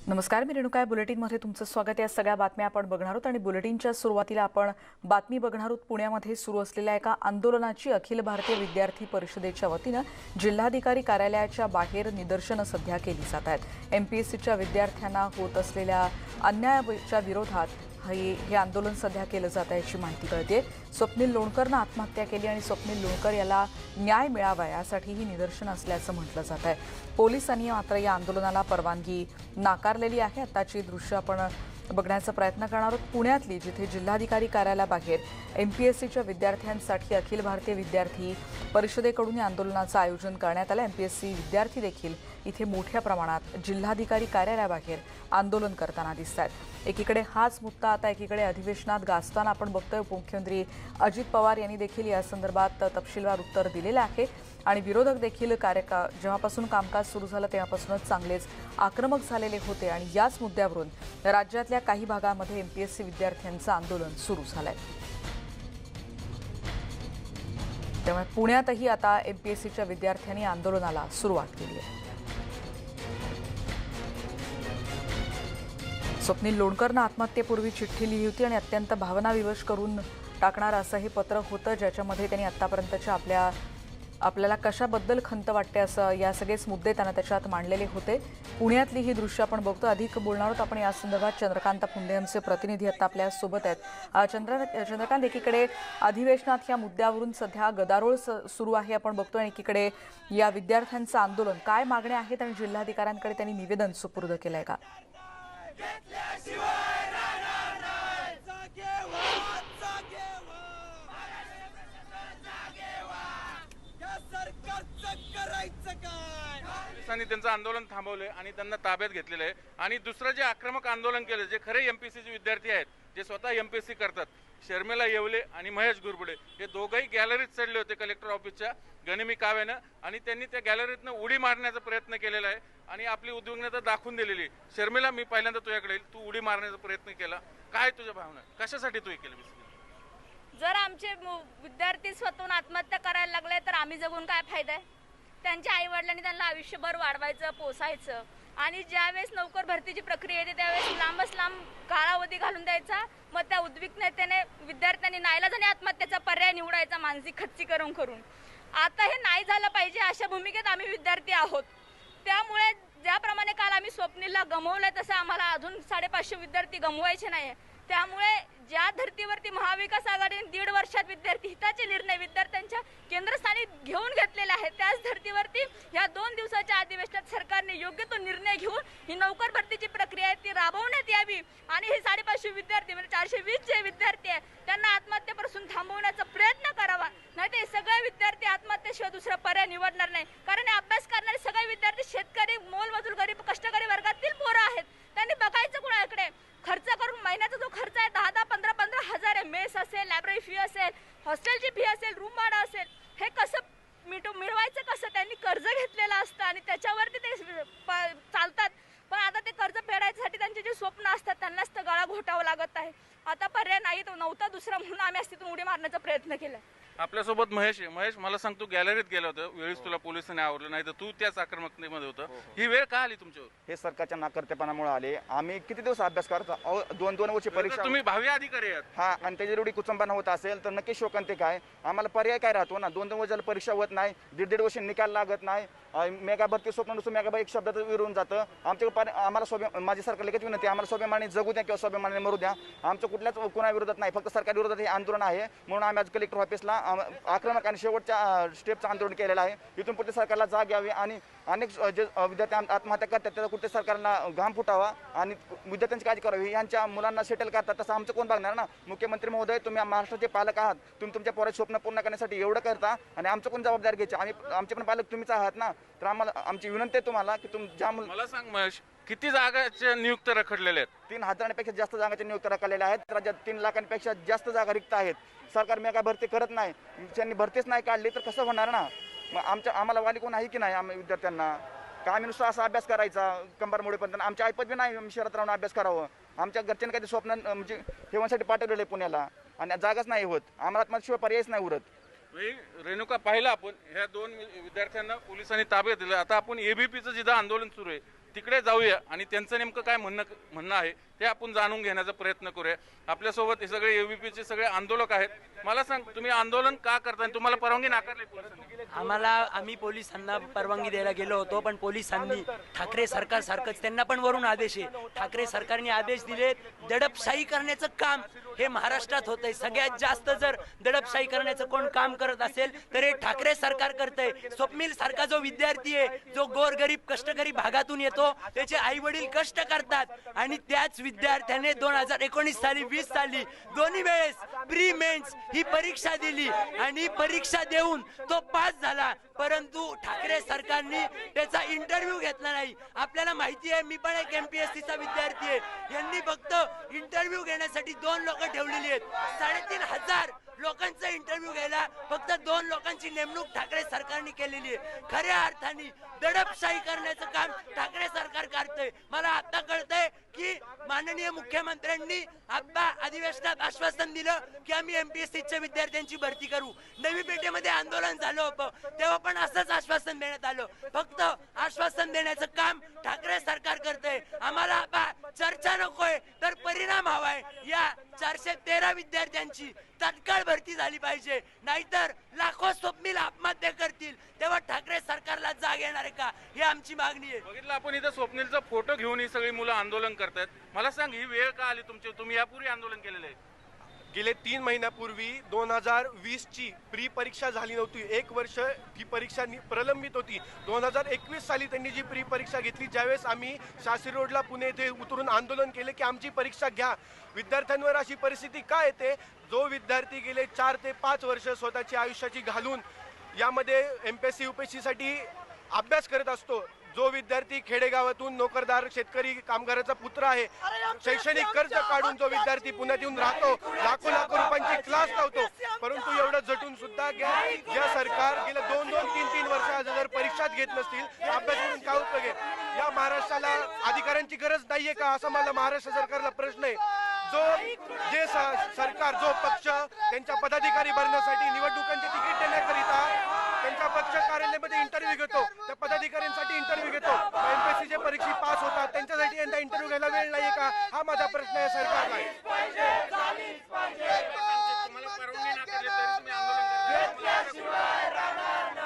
नमस्कार, मी रेणुका. बुलेटिनमध्ये तुमचं स्वागत आहे. या सगळ्या बातम्या आपण बघणार आहोत आणि बुलेटिनच्या सुरुवातीला आपण बातमी बघणार आहोत पुण्यामध्ये सुरू असलेल्या एका आंदोलनाची. अखिल भारतीय विद्यार्थी परिषदेच्या वतीनं जिल्हाधिकारी कार्यालयाच्या बाहेर निदर्शनं सध्या केली जात आहेत. एमपीएससीच्या विद्यार्थ्यांना होत असलेल्या अन्यायाच्या विरोधात हे आंदोलन सध्या केलं जात आहे याची माहिती कळते. स्वप्नील लोणकरनं आत्महत्या केली आणि स्वप्नील लोणकर याला न्याय मिळावा यासाठी ही निदर्शनं असल्याचं म्हटलं जात आहे. पोलिसांनी मात्र या आंदोलनाला परवानगी नाकारलेली आहे. आताची दृश्य आपण बघण्याचा प्रयत्न करणार आहोत. पुण्यातली जिथे जिल्हाधिकारी कार्यालयाबाहेर एमपीएससीच्या विद्यार्थ्यांसाठी अखिल भारतीय विद्यार्थी परिषदेकडून या आंदोलनाचं आयोजन करण्यात आलं. एमपीएससी विद्यार्थी देखील इथे मोठ्या प्रमाणात जिल्हाधिकारी कार्यालयाबाहेर आंदोलन करताना दिसत आहेत. एकीकडे हाच मुद्दा आता एकीकडे अधिवेशनात गाजताना आपण बघतोय. उपमुख्यमंत्री अजित पवार यांनी देखील या संदर्भात तपशीलवार उत्तर दिलेलं आहे आणि विरोधक देखील जेव्हापासून कामकाज सुरू झालं तेव्हापासूनच चांगलेच आक्रमक झालेले होते आणि याच मुद्द्यावरून राज्यातल्या काही भागामध्ये एमपीएससी विद्यार्थ्यांचं आंदोलन सुरू झालंय. त्यामुळे पुण्यातही आता एमपीएससीच्या विद्यार्थ्यांनी आंदोलनाला सुरुवात केली आहे. स्वप्नील लोणकरनं आत्महत्येपूर्वी चिठ्ठी लिहिली होती आणि अत्यंत भावनाविवश करून टाकणारं असं हे पत्र होतं, ज्याच्यामध्ये त्यांनी आत्तापर्यंतच्या आपल्याला कशाबद्दल खंत वाटते असं या सगळेच मुद्दे त्यांना त्याच्यात मांडलेले होते. पुण्यातली ही दृश्य आपण बघतो. अधिक बोलणार आहोत आपण या संदर्भात. चंद्रकांत फुंडे आमचे प्रतिनिधी आता आपल्या सोबत आहेत. चंद्रकांत, एकीकडे अधिवेशनात या मुद्द्यावरून सध्या गदारोळ सुरू आहे आपण बघतो आणि एकीकडे या विद्यार्थ्यांचं आंदोलन, काय मागण्या आहेत आणि जिल्हाधिकाऱ्यांकडे त्यांनी निवेदन सुपूर्द केलंय का? पोलिसांनी त्यांचं आंदोलन थांबवलंय आणि त्यांना ताब्यात घेतलेलं आहे. आणि दुसरं जे आक्रमक आंदोलन केलं, जे खरे एमपीएससीचे विद्यार्थी आहेत, जे स्वतः एमपीएससी करतात, शर्मिला येवले आणि महेश गुरबुडे, हे दोघंही गॅलरीत चढले होते कलेक्टर ऑफिसच्या गनिमी काव्यानं आणि त्यांनी त्या गॅलरीतनं उडी मारण्याचा प्रयत्न केलेला आहे आणि आपली उद्विग्नता दाखवून दिलेली. शर्मिला, मी पहिल्यांदा तुझ्याकडे येईल. तू उडी मारण्याचा प्रयत्न केला, काय तुझ्या भावना, कशासाठी तू हे केलं? जर आमचे विद्यार्थी स्वतःहून आत्महत्या करायला लागले तर आम्ही जगून काय फायदा आहे? त्यांच्या आई वडिलांनी त्यांना आयुष्यभर वाढवायचं, पोसायचं आणि ज्यावेळेस नोकर भरतीची प्रक्रिया येते त्यावेळेस लांबच लांब कालावधी घालून द्यायचा. मग त्या उद्विग्नतेने विद्यार्थ्यांनी नाईलाजाने आत्महत्येचा पर्याय निवडायचा, मानसिक खच्चीकरण करून. आता हे नाही झालं पाहिजे अशा भूमिकेत आम्ही विद्यार्थी आहोत. त्यामुळे ज्याप्रमाणे काल आम्ही स्वप्नीलला गमवलंय तसं आम्हाला अजून 550 विद्यार्थी गमवायचे नाही. त्यामुळे ज्या धर्तीवरती महाविकास आघाडीने 1.5 वर्षात विद्यार्थी हिताचे निर्णय विद्यार्थ्यांच्या केंद्रस्थानी घेऊन घेतलेले आहेत, त्याच धर्तीवरती या 2 दिवसाच्या अधिवेशनात सरकारने योग्य तो निर्णय घेऊन ही नोकर भरतीची प्रक्रिया आहे ती राबवण्यात यावी आणि हे 550 विद्यार्थी म्हणजे 420 जे विद्यार्थी आहेत त्यांना आत्महत्येपासून थांबवण्याचा प्रयत्न करावा. नाही ते सगळे विद्यार्थी आत्महत्येशिवाय दुसरा पर्याय निवडणार नाही. कारण अभ्यास करणारे सगळे विद्यार्थी शेतकरी, मोलमजूर, गरीब, कष्टकरी वर्गातील पोरं आहेत. त्यांनी बघायचं कुणाकडे खर्च करून महिन्याचा जो खर्च आहे 10-10, 15-15 हजार आहे. मेस असेल, लायब्ररी फी असेल, हॉस्टेलची फी असेल, रूम भाडं असेल, हे कसं मिळवायचं कसं? त्यांनी कर्ज घेतलेलं असतं आणि त्याच्यावरती ते चालतात. पण आता ते कर्ज फेडायसाठी त्यांचे जे स्वप्न असतात त्यांनाच तर गळा घोटावं लागत आहे. आता पर्याय नाही तो नव्हता दुसरा म्हणून आम्ही तिथून उडी मारण्याचा प्रयत्न केला. आपल्यासोबत महेश आहे. महेश, मला सांग, तू गॅलरीत गेला होता वेळेस, तुला पोलिसांनी आवरलं नाही तर तू त्याच आक्रमकतेमध्ये होता. ही वेळ का आली तुमच्यावर? हे सरकारच्या नाकर्तेपणामुळे आले. आम्ही किती दिवस अभ्यास करतो, 2-2 वर्ष परीक्षा. तुम्ही भावी अधिकारी आहात. हा, आणि त्याची एवढी कुचंबना होत असेल तर नक्की शोकांत काय? आम्हाला पर्याय काय राहतो ना? 2-2 वर्षाला परीक्षा होत नाही, 1.5 वर्ष निकाल लागत नाही. मेगा भरती स्वप्न नुसतं मेगा एक शब्दात विरून जातं. आम्हाला माझी सरकारला एकच विनंती, आम्हाला स्वाभिमानी जगू द्या किंवा स्वाभिमानी मरू द्या. आमचं कुठल्याच कोणाविरोधात नाही, फक्त सरकार विरोधात हे आंदोलन आहे. म्हणून आम्ही आज कलेक्टर ऑफिसला आक्रमक आणि शेवटच्या स्टेपचं आंदोलन केलेलं आहे. इथून पुढे सरकारला जाग यावी आणि अनेक जे विद्यार्थी आत्महत्या करतात त्याचा कुठे सरकारला घाम फुटावा आणि विद्यार्थ्यांची काळजी करावी. यांच्या मुलांना सेटल करतात तसं आमचं कोण बघणार ना? मुख्यमंत्री महोदय, तुम्ही महाराष्ट्राचे पालक आहात, तुम्ही तुमच्या पोराचे स्वप्न पूर्ण करण्यासाठी एवढं करता आणि आमचं कोण जबाबदारी घ्यायची? आमचे पण पालक तुम्हीच आहात ना. तर आम्हाला आमची विनंती आहे तुम्हाला की ज्या मला सांग महेश, किती जागाच्या नियुक्त रखडलेल्या आहेत? 3,000पेक्षा जास्त जागाच्या नियुक्त रखडलेल्या आहेत. राज्यात 3 लाखांपेक्षा जास्त जागा रिक्त आहेत. सरकार मेगा भरती करत नाही, त्यांनी भरतीच नाही काढली तर कसं होणार ना? मग आम्हाला वाली कोण आहे की नाही? आम्ही विद्यार्थ्यांना का आम्ही नुसतं असा अभ्यास करायचा कंबारमुळे? पण आमच्या ऐपत बी नाही शहरात राहून अभ्यास करावं. आमच्या घरच्यांनी काही स्वप्न म्हणजे ठेवण्यासाठी पाठवलेलं आहे पुण्याला आणि जागाच नाही होत. आम्हाला आत्महत्येशिवाय पर्यायच नाही उरत. रेणुका, पाहिलं आपण ह्या 2 विद्यार्थ्यांना पोलिसांनी ताब्यात दिलं. आता आपण एबीपीचं जिथं आंदोलन सुरू आहे तिकडे जाऊया आणि त्यांचं नेमकं काय म्हणणं आहे ते आपण जाणून घेण्याचा प्रयत्न करूया. आपल्यासोबत हे सगळे एबीपीचे सगळे आंदोलक आहेत. मला सांग, तुम्ही आंदोलन का करताय? तुम्हाला परवानगी नाकारली पोलिसांनी? आम्ही पोलिसांना परवानगी द्यायला गेलो होतो, पण पोलिसांनी ठाकरे सरकार सारखंच त्यांना पण वरून आदेश आहे. ठाकरे सरकारने आदेश दिले, दडपशाही करण्याचं काम हे महाराष्ट्रात होतंय. सगळ्यात जास्त जर दडपशाही करण्याचं कोण काम करत असेल तर हे ठाकरे सरकार करतंय. स्वप्नील सारखा जो विद्यार्थी आहे, जो गोरगरीब कष्टकरी भागातून येतो, त्याचे आई वडील कष्ट करतात आणि त्याच विद्यार्थ्याने 2019 साली 20 साली दोन्ही वेळेस प्री मेन्स ही परीक्षा दिली आणि परीक्षा देऊन तो पास झाला, परंतु ठाकरे सरकारने त्याचा इंटरव्ह्यू घेतला नाही. आपल्याला माहिती आहे, मी पण एक MPSCचा विद्यार्थी आहे. यांनी फक्त इंटरव्ह्यू घेण्यासाठी 2 लोक ठेवलेली आहेत. 3,500 लोकांचा इंटरव्ह्यू घ्यायला फक्त 2 लोकांची नेमणूक ठाकरे सरकारने केलेली आहे. खऱ्या अर्थाने दडपशाही करण्याचं काम ठाकरे सरकार करतंय. मला आता कळतंय की माननीय मुख्यमंत्र्यांनी आता अधिवेशनात आश्वासन दिलं की आम्ही MPSCच्या विद्यार्थ्यांची भरती करू. नवी पेठेमध्ये आंदोलन झालं होतं, तेव्हा पण असंच आश्वासन देण्यात आलं. फक्त आश्वासन देण्याचं काम ठाकरे सरकार करतंय. आम्हाला आता चर्चा नकोय, तर परिणाम हवाय. या 413 विद्यार्थ्यांची तत्काळ भरती झाली पाहिजे, नाहीतर लाखो स्वप्नील आत्महत्या करतील. तेव्हा ठाकरे सरकारला जाग येणार आहे का, ही आमची मागणी आहे. बघितलं आपण इथं स्वप्नीलचा फोटो घेऊन ही सगळी मुलं आंदोलन करतायत. मला सांग, ही वेळ का आली तुमची? तुम्ही यापूर्वी आंदोलन केलेलं आहे? गेले 3 महिन्यापूर्वी 2020ची प्री परीक्षा झाली नव्हती. 1 वर्ष ही परीक्षा प्रलंबित होती. 2021 साली त्यांनी जी प्री परीक्षा घेतली, ज्यावेळेस आम्ही शास्त्री रोडला पुणे येथे उतरून आंदोलन केले की आमची परीक्षा घ्या. विद्यार्थ्यांवर अशी परिस्थिती का येते? जो विद्यार्थी गेले 4 ते 5 वर्ष स्वतःची आयुष्याची घालून यामध्ये MPSC UPSCसाठी अभ्यास करत असतो, जो विद्यार्थी खेडेगावातून नोकरदार शेतकरी कामगाराचा पुत्र आहे, शैक्षणिक कर्ज काढून जो विद्यार्थी पुण्यात येऊन राहतो, लाखो रुपयांची क्लास लावतो, परंतु एवढं झटून सुद्धा ज्या सरकार गेल्या 2-3 वर्ष जर परीक्षाच घेत नसतील, अभ्यास करून काय उपयोग आहे? या महाराष्ट्राला अधिकाऱ्यांची गरज नाहीये का, असा मला महाराष्ट्र सरकारला प्रश्न आहे. जे सरकार, जो पक्ष त्यांच्या पदाधिकारी भरण्यासाठी निवडणुकांचे तिकीट देण्याकरिता त्यांच्या पक्ष कार्यालयामध्ये इंटरव्ह्यू घेतो, त्या पदाधिकाऱ्यांसाठी इंटरव्ह्यू घेतो, MPSCचे परीक्षा पास होतात, त्यांच्यासाठी यंदा इंटरव्ह्यू घ्यायला वेळ नाहीये का? हा माझा प्रश्न आहे सरकारला.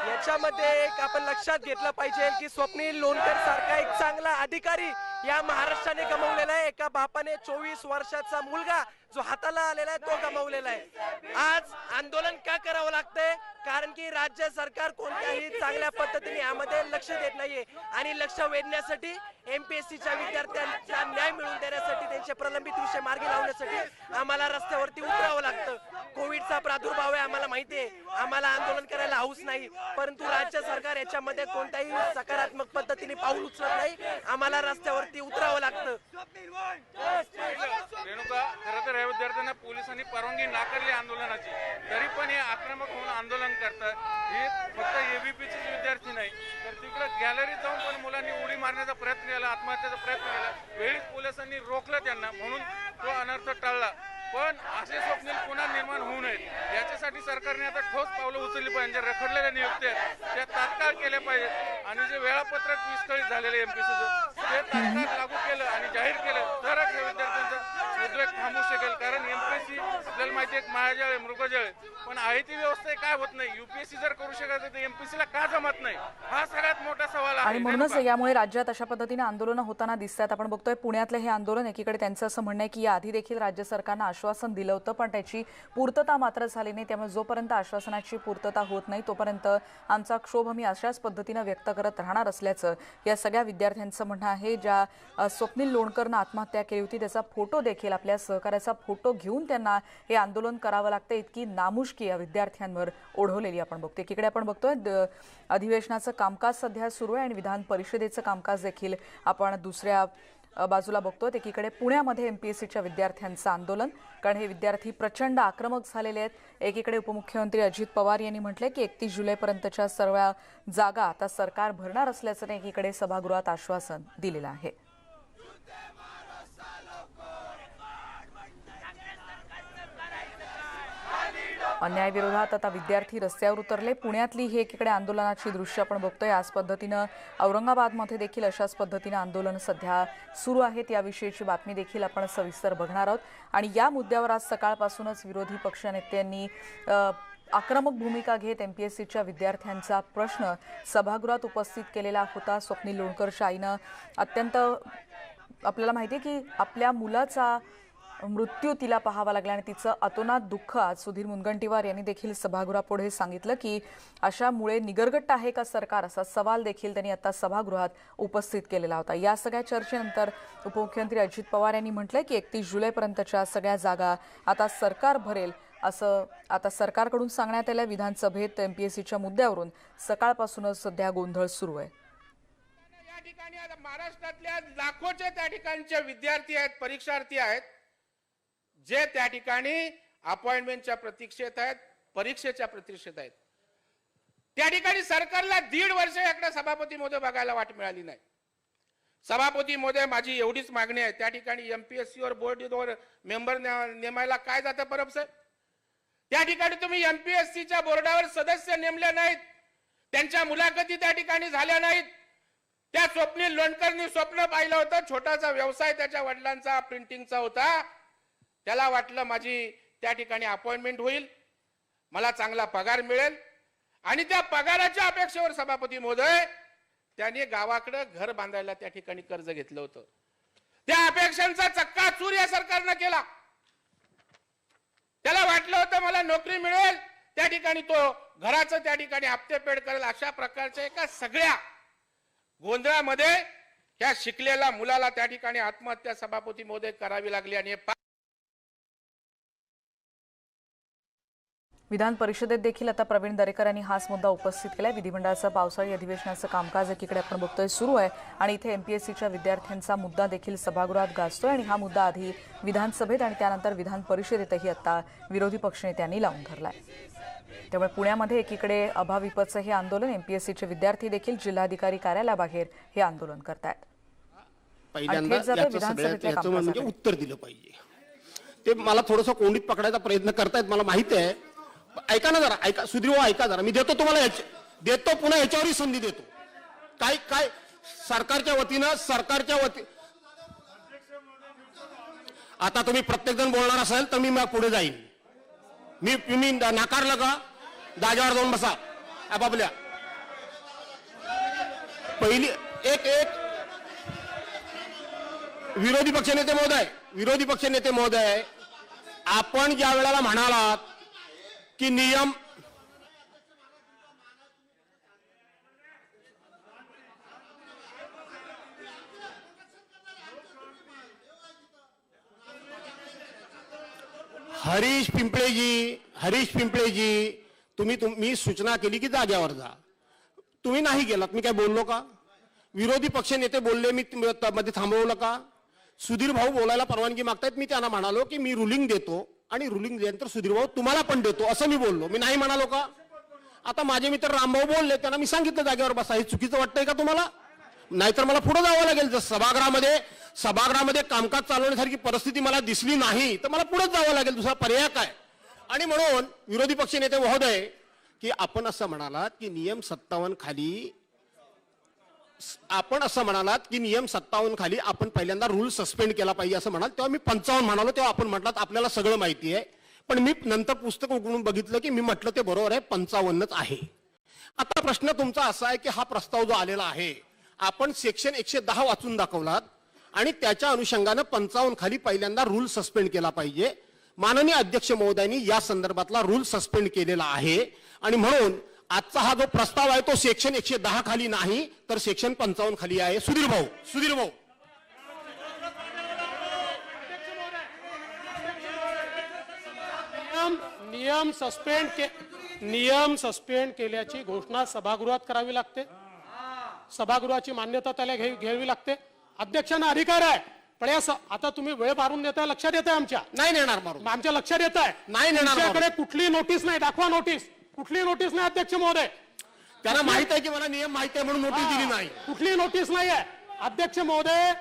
याच्यामध्ये एक आपण लक्षात घेतलं पाहिजे की स्वप्नील लोणकर सारखा एक चांगला अधिकारी या महाराष्ट्राने गमावलेला आहे. एका बापाने 24 वर्षाचा मुलगा जो हाताला आलेला आहे तो गमावलेला आहे. आज आंदोलन का करावं लागतंय? कारण की राज्य सरकार कोणत्याही चांगल्या पद्धतीने यामध्ये लक्ष देत नाहीये आणि लक्ष वेधण्यासाठी MPSCच्या विद्यार्थ्यांना न्याय मिळवून देण्यासाठी, त्यांचे प्रलंबित विषय मार्गी लावण्यासाठी आम्हाला रस्त्यावरती उतरावं लागतं. कोविडचा प्रादुर्भाव आहे, आम्हाला माहिती आहे, आम्हाला आंदोलन करायला हौस नाही, परंतु राज्य सरकार याच्यामध्ये कोणत्याही सकारात्मक पद्धतीने पाऊल उचलत नाही. आम्हाला रस्त्यावरती उतरावं लागतं. रेणुका, खरं तर या विद्यार्थ्यांना पोलिसांनी परवानगी नाकारली आंदोलनाची, तरी पण हे आक्रमक होऊन आंदोलन करतात. हे फक्त एबीपीचे विद्यार्थी नाही, तर तिकडे गॅलरीत जाऊन पण मुलांनी उडी मारण्याचा प्रयत्न केला, आत्महत्येचा प्रयत्न केला. वेळीच पोलिसांनी रोखलं त्यांना, म्हणून तो अनर्थ टळला. पण असे स्वप्नील पुन्हा निर्माण होऊ नयेत याच्यासाठी सरकारने आता ठोस पावलं उचलली पाहिजे. ज्या रखडलेल्या नियुक्त्या आहेत त्या तात्काळ केल्या पाहिजेत आणि जे वेळापत्रक विस्कळीत झालेले MPSCचं ते तात्काळ लागू केलं आणि जाहीर केलं तरच या विद्यार्थ्यांचा उद्रेक थांबू शकेल. कारण MPSC आपल्याला माहिती आहे मायाजाळ आहे, मृगजळ आहे, पण आहे ती व्यवस्था काय होत नाही. UPSC जर करू शकत तर MPSCला का जमत नाही, हा सगळ्यात मोठा सवाल आहे. आणि म्हणूनच यामुळे राज्यात अशा पद्धतीने आंदोलनं होताना दिसतात. आपण बघतोय पुण्यातलं हे आंदोलन, एकीकडे त्यांचं असं म्हणणं आहे की याआधी देखील राज्य सरकारनं आश्वासन दिलं होतं पण त्याची पूर्तता मात्र झाली नाही. त्यामुळे जोपर्यंत आश्वासनाची पूर्तता होत नाही तोपर्यंत आमचा क्षोभ आम्ही अशाच पद्धतीनं व्यक्त करत राहणार असल्याचं या सगळ्या विद्यार्थ्यांचं म्हणणं आहे. ज्या स्वप्नील लोणकरनं आत्महत्या केली होती त्याचा फोटो देखील, आपल्या सहकार्याचा फोटो घेऊन त्यांना हे आंदोलन करावं लागतं, इतकी नामुष्की या विद्यार्थ्यांवर ओढवलेली आपण बघतो. एकीकडे आपण बघतोय अधिवेशनाचं कामकाज सध्या सुरू आहे आणि विधान परिषदेचं कामकाज देखील आपण दुसऱ्या बाजूला बघतोय. एकीकडे पुण्यामध्ये MPSCच्या विद्यार्थ्यांचं आंदोलन, कारण हे विद्यार्थी प्रचंड आक्रमक झालेले आहेत. एकीकडे उपमुख्यमंत्री अजित पवार यांनी म्हटले की 31 जुलैपर्यंतच्या सर्व जागा आता सरकार भरणार असल्याचं एकीकडे सभागृहात आश्वासन दिलेलं आहे. अन्यायाविरोधात आता विद्यार्थी रस्त्यावर उतरले. पुण्यातली ही एकीकडे आंदोलनाची दृश्य आपण बघतोय. याच पद्धतीनं औरंगाबादमध्ये देखील अशाच पद्धतीनं आंदोलन सध्या सुरू आहेत. याविषयीची बातमी देखील आपण सविस्तर बघणार आहोत. आणि या मुद्द्यावर आज सकाळपासूनच विरोधी पक्षनेत्यांनी आक्रमक भूमिका घेत एमपीएससीच्या विद्यार्थ्यांचा प्रश्न सभागृहात उपस्थित केलेला होता. स्वप्नील लोणकरच्या आईनं अत्यंत आपल्याला माहिती आहे की आपल्या मुलाचा मृत्यू तिला पाहावा लागला आणि तिचं अतोनात दुःख आज सुधीर मुनगंटीवार यांनी देखील सभागृहापुढे सांगितलं की अशामुळे निगरगट्ट आहे का सरकार, असा सवाल देखील त्यांनी आता सभागृहात उपस्थित केलेला होता. या सगळ्या चर्चेनंतर उपमुख्यमंत्री अजित पवार यांनी म्हटलंय की 31 जुलैपर्यंतच्या सगळ्या जागा आता सरकार भरेल असं आता सरकारकडून सांगण्यात आलं. विधानसभेत एमपीएससीच्या मुद्द्यावरून सकाळपासूनच सध्या गोंधळ सुरू आहे. या ठिकाणी आता महाराष्ट्रातल्या लाखोचे त्या ठिकाणचे विद्यार्थी आहेत, परीक्षार्थी आहेत, जे त्या ठिकाणी अपॉइंटमेंटच्या प्रतीक्षेत आहेत, परीक्षेच्या प्रतीक्षेत आहेत. त्या ठिकाणी सरकारला 1.5 वर्ष इकडे सभापती महोदय बघायला वाट मिळाली नाही. सभापती महोदय, माझी एवढीच मागणी आहे, त्या ठिकाणी एमपीएससीवर बोर्डवर मेंबर नेमायला काय जातं परब साहेब? त्या ठिकाणी तुम्ही एमपीएससीच्या बोर्डावर सदस्य नेमले नाहीत, त्यांच्या मुलाखती त्या ठिकाणी झाल्या नाहीत. त्या स्वप्नील लोणकरनी स्वप्न पाहिलं होतं, छोटासा व्यवसाय त्याच्या वडिलांचा प्रिंटिंगचा होता. त्याला वाटलं माझी त्या ठिकाणी अपॉइंटमेंट होईल, मला चांगला पगार मिळेल, आणि त्या पगाराच्या अपेक्षेवर सभापती महोदय त्याने गावाकडे घर बांधायला त्या ठिकाणी कर्ज घेतलं होतं. त्या अपेक्षांचा चक्काचूर या सरकारनं केला. त्याला वाटलं होतं मला नोकरी मिळेल, त्या ठिकाणी तो घराचं त्या ठिकाणी हप्ते पेड करेल. अशा प्रकारच्या एका सगळ्या गोंधळामध्ये ह्या शिकलेल्या मुलाला त्या ठिकाणी आत्महत्या सभापती महोदय करावी लागली. आणि विधान परिषदेत देखील आता प्रवीण दरेकर यांनी हाच मुद्दा उपस्थित केलाय. विधिमंडळाचं पावसाळी अधिवेशनाचं कामकाज एकीकडे आपण बघतोय सुरू आहे आणि इथे एमपीएससीच्या विद्यार्थ्यांचा मुद्दा देखील सभागृहात गाजतोय. आणि हा मुद्दा आधी विधानसभेत आणि त्यानंतर विधान परिषदेतही आता विरोधी पक्षनेत्यांनी लावून धरलाय. त्यामुळे पुण्यामध्ये एकीकडे अभाविपचं हे आंदोलन, एमपीएससीचे विद्यार्थी देखील जिल्हाधिकारी कार्यालयाबाहेर हे आंदोलन करतायत. पहिल्यांदा याचं म्हणजे उत्तर दिलं पाहिजे. ते मला थोडंसं कोंडीत पकडायचा प्रयत्न करतायत, मला माहिती आहे. ऐका ना जरा, ऐका सुधीर, ऐका जरा, मी देतो तुम्हाला, देतो पुन्हा याच्यावरही संधी देतो. काय काय सरकारच्या वती आता तुम्ही प्रत्येक जण बोलणार असाल तर मी पुढे जाईन. मी नाकारलं का? जागेवर जाऊन बसा आपापल्या. पहिली एक विरोधी पक्षनेते महोदय, आपण ज्या वेळेला म्हणालात की नियम हरीश पिंपळेजी तुम्ही सूचना केली की जाग्यावर जा, तुम्ही नाही गेलात. मी काय बोललो का? विरोधी पक्ष नेते बोलले, मी मध्ये थांबवलं का? सुधीर भाऊ बोलायला परवानगी मागतायत, मी त्यांना म्हणालो की मी रुलिंग देतो आणि रुलिंग दिल्यानंतर सुधीर भाऊ तुम्हाला पण देतो, असं मी बोललो. मी नाही म्हणालो का? आता माझे मित्र रामभाऊ बोलले, त्यांना मी सांगितलं जागेवर बसा. हे चुकीचं वाटतंय का तुम्हाला? नाहीतर मला पुढे जावं लागेल. जर सभागृहामध्ये कामकाज चालवण्यासारखी परिस्थिती मला दिसली नाही तर मला पुढे जावं लागेल, दुसरा पर्याय काय? आणि म्हणून विरोधी पक्षनेते महोदय, की आपण असं म्हणालात की नियम 57 खाली आपण पहिल्यांदा रूल सस्पेंड केला पाहिजे असं म्हणाल. तेव्हा मी 55 म्हणालो, तेव्हा आपण म्हटलात आपल्याला सगळं माहिती आहे. पण मी नंतर पुस्तक उघडून बघितलं की मी म्हटलं ते बरोबर आहे, 55च आहे. आता प्रश्न तुमचा असा आहे की हा प्रस्ताव जो आलेला आहे, आपण सेक्शन 110 वाचून दाखवलात आणि त्याच्या अनुषंगानं 55 खाली पहिल्यांदा रूल सस्पेंड केला पाहिजे. माननीय अध्यक्ष महोदयांनी या संदर्भातला रूल सस्पेंड केलेला आहे. आणि म्हणून आजचा हा जो प्रस्ताव आहे तो सेक्शन 110 खाली नाही तर सेक्शन 55 खाली आहे. सुधीर भाऊ नियम सस्पेंड केल्याची घोषणा सभागृहात करावी लागते. सभागृहाची मान्यता त्याला घ्यावी लागते. अध्यक्षांना अधिकार आहे. पण आता तुम्ही वेळ मारून देताय, लक्षात येत आहे आमच्या? नाही नेणार मारून, आमच्या लक्षात येत आहे. नाही नेणार. आमच्याकडे कुठली नोटीस नाही, दाखवा नोटीस. कुठली नोटीस नाही अध्यक्ष महोदय. त्यांना माहित आहे की मला नियम माहिती आहे म्हणून नोटीस दिली नाही. कुठली नोटीस नाही आहे अध्यक्ष महोदय.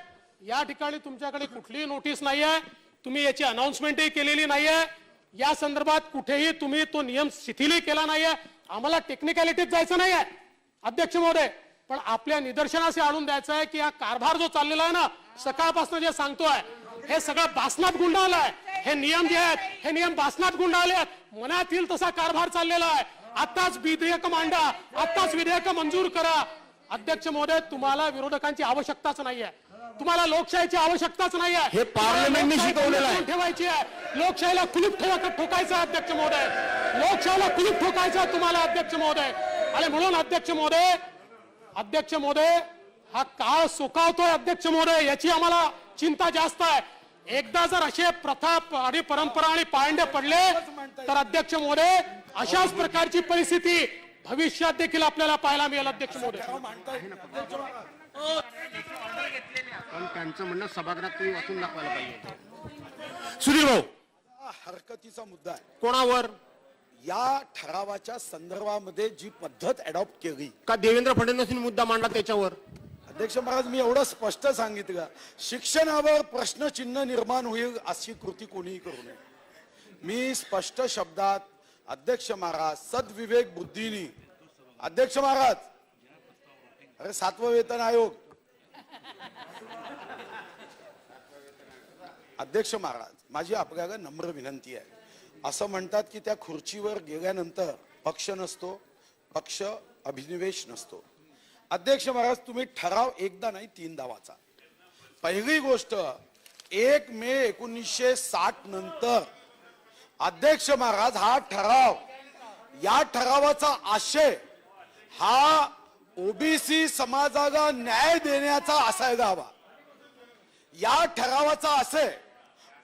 या ठिकाणी तुमच्याकडे कुठलीही नोटीस नाही आहे. तुम्ही याची अनाउन्समेंटही केलेली नाही आहे. या संदर्भात कुठेही तुम्ही तो नियम शिथिलही केला नाहीये. आम्हाला टेक्निकॅलिटीत जायचं नाहीये अध्यक्ष महोदय, पण आपल्या निदर्शनास आणून द्यायचं आहे की हा कारभार जो चाललेला आहे ना, सकाळपासून जे सांगतोय हे सगळं बासनात गुंडाळलंय. हे नियम जे आहेत हे नियम बासनात गुंडाळले आहेत. मनात येईल तसा कारभार चाललेला आहे. आताच विधेयक मांडा, आताच विधेयक मंजूर करा. अध्यक्ष महोदय, तुम्हाला विरोधकांची आवश्यकताच नाहीये, तुम्हाला लोकशाहीची आवश्यकताच नाहीये. हे पार्लमेंटने शिकवलेलं आहे. ठेवायची आहे लोकशाहीला कुलूप ठोकायचं अध्यक्ष महोदय, लोकशाहीला कुलूप ठोकायचं तुम्हाला अध्यक्ष महोदय. आणि म्हणून अध्यक्ष महोदय हा काळ सुकावतोय अध्यक्ष महोदय, याची आम्हाला चिंता जास्त आहे. एकदा जर असे प्रथा आणि परंपरा आणि पायंडे पडले तर अध्यक्ष महोदय अशाच प्रकारची परिस्थिती भविष्यात देखील आपल्याला पाहायला मिळेल अध्यक्ष महोदय. पण त्यांचं म्हणणं सभागृहात तुम्ही वाचून दाखवायला पाहिजे. सुधीर भाऊ, हरकतीचा मुद्दा आहे. कोणावर? या ठरावाच्या संदर्भामध्ये जी पद्धत अडॉप्ट केली, का देवेंद्र फडणवीसांनी मुद्दा मांडला त्याच्यावर? अध्यक्ष महाराज, मी एवढं स्पष्ट सांगितलं, शिक्षणावर प्रश्नचिन्ह निर्माण होईल अशी कृती कोणीही करू नये. मी स्पष्ट शब्दात अध्यक्ष महाराज सद्विवेक बुद्धीनी, अध्यक्ष महाराज, अरे 7वं वेतन आयोग, अध्यक्ष महाराज, माझी आपल्याला नम्र विनंती आहे. असं म्हणतात की त्या खुर्चीवर गेल्यानंतर पक्ष नसतो, पक्ष अभिनिवेश नसतो. अध्यक्ष महाराज, तुम्ही ठराव एकदा नाही 3दा वाचा. पहिली गोष्ट, 1 मे 1960 नंतर अध्यक्ष महाराज हा ठराव, या ठरावाचा आशय हा ओबीसी समाजाला न्याय देण्याचा असायला हवा. या ठरावाचा आशय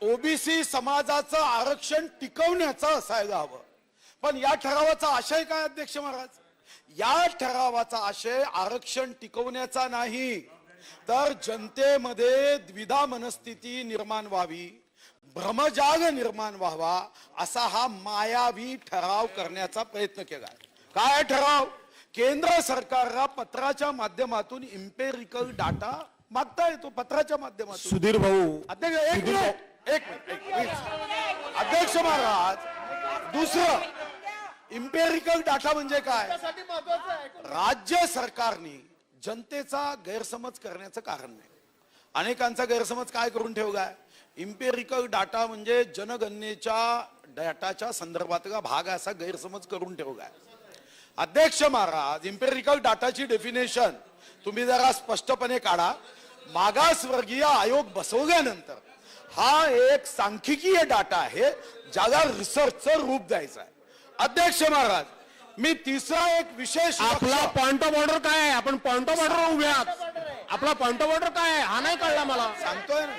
ओबीसी समाजाचं आरक्षण टिकवण्याचा असायला हवं. पण या ठरावाचा आशय काय अध्यक्ष महाराज? या ठरावाचा आशय आरक्षण टिकवण्याचा नाही, तर जनतेमध्ये द्विधा मनस्थिती निर्माण व्हावी, भ्रमजाल निर्माण व्हावा, असा हा मायावी ठराव करण्याचा प्रयत्न केला. काय ठराव? केंद्र सरकारला पत्राच्या माध्यमातून इम्पेरिकल डाटा मागता येतो, पत्राच्या माध्यमातून. सुधीर भाऊ, अध्यक्ष एक मिनिट प्लीज. अध्यक्ष महाराज, दुसरं, इम्पेरिकल डाटा म्हणजे काय? राज्य सरकारने जनतेचा गैरसमज करण्याचं कारण नाही. अनेकांचा गैरसमज काय करून ठेवलाय? इम्पेरिकल डाटा म्हणजे जनगणनेच्या डाटाच्या संदर्भातला भाग असा गैरसमज करून ठेवलाय. अध्यक्ष महाराज, इम्पेरिकल डाटाची डेफिनेशन तुम्ही जरा स्पष्टपणे काढा. मागासवर्गीय आयोग बसवल्यानंतर हा एक सांख्यिकीय डाटा आहे ज्याला रिसर्चचं रूप द्यायचं आहे. अध्यक्ष महाराज, मी तिसरा एक विशेष, आपला पॉइंट ऑफ ऑर्डर काय आहे? आपण पॉइंट ऑफ ऑर्डर उभे आहात. आपला पॉइंट ऑफ ऑर्डर काय आहे हा नाही कळला मला. सांगतोय ना,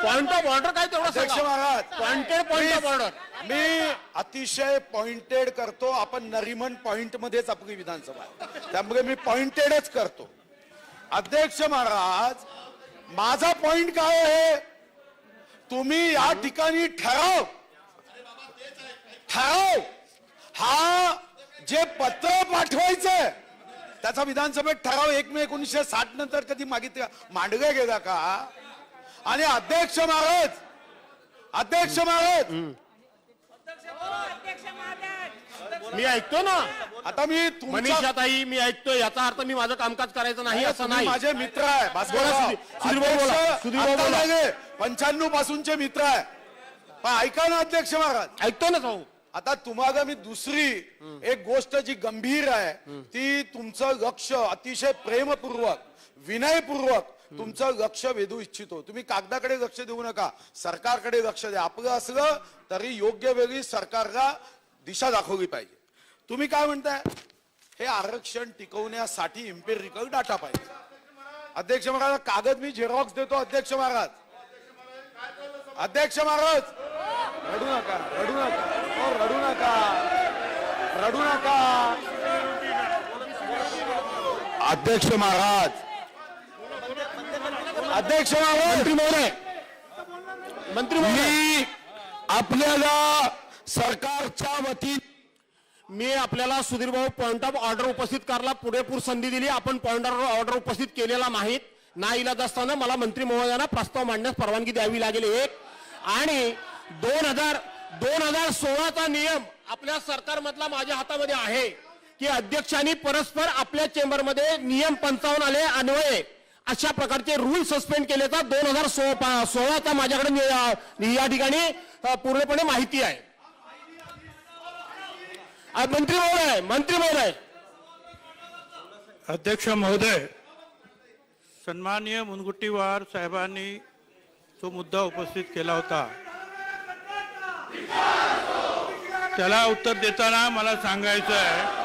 पॉइंट ऑफ ऑर्डर काय तेवढं अध्यक्ष सांगा. महाराज, पॉइंटेड पॉइंट ऑफ ऑर्डर. मी अतिशय पॉइंटेड करतो. आपण नरिमन पॉइंट मध्येच आपली विधानसभा आहे, त्यामुळे मी पॉइंटेडच करतो. अध्यक्ष महाराज, माझा पॉइंट काय आहे? तुम्ही या ठिकाणी ठराव हा जे पत्र पाठवायचंय त्याचा विधानसभेत ठराव 1 मे 1960 नंतर कधी मागितला, मांडला गेला का? आणि अध्यक्ष महाराज, मी ऐकतो ना, आता मी मनीषाताई, मी ऐकतोय. याचा अर्थ मी माझं कामकाज करायचं नाही असं नाही. माझे मित्र आहे, सुधीर भाऊ बोला. 95 पासूनचे मित्र आहे. पण ऐका ना अध्यक्ष महाराज, ऐकतो ना भाऊ. आता तुम्हाला मी दुसरी एक गोष्ट जी गंभीर आहे ती, तुमचं लक्ष अतिशय प्रेमपूर्वक, विनयपूर्वक तुमचं लक्ष वेधू इच्छितो. तुम्ही कागदाकडे लक्ष देऊ नका, सरकारकडे लक्ष द्या. आपलं असलं तरी योग्य वेळी सरकारला दिशा दाखवली पाहिजे. तुम्ही काय म्हणताय? हे आरक्षण टिकवण्यासाठी इम्पेरिकल डाटा पाहिजे. अध्यक्ष महाराज, कागद मी झेरॉक्स देतो. अध्यक्ष महाराज, अध्यक्ष महाराज, रडू नका, रडू नका, रडू नका, रडू नका. अध्यक्ष महाराज, अध्यक्ष महाराज, मंत्री महोदय, मी आपल्याला सरकारच्या वतीने मी आपल्याला सुधीर भाऊ पॉइंट ऑफ ऑर्डर उपस्थित करायला पुरेपूर संधी दिली. आपण पॉइंट ऑफ ऑर्डर उपस्थित केलेला नाहीत. नाईलाज असताना मला मंत्री महोदयांना प्रस्ताव मांडण्यास परवानगी द्यावी लागेल. एक आणि 2016चा नियम आपल्या सरकारमधला माझ्या हातामध्ये आहे की अध्यक्षांनी परस्पर आपल्या चेंबरमध्ये नियम 55 आले अन्वये अशा प्रकारचे रूल सस्पेंड केल्याचा 2016चा माझ्याकडे या ठिकाणी पूर्णपणे माहिती आहे. मंत्री महोदय अध्यक्ष महोदय, सन्माननीय मुनगंटीवार साहेबांनी जो मुद्दा उपस्थित केला होता त्याला उत्तर देताना मला सांगायचं आहे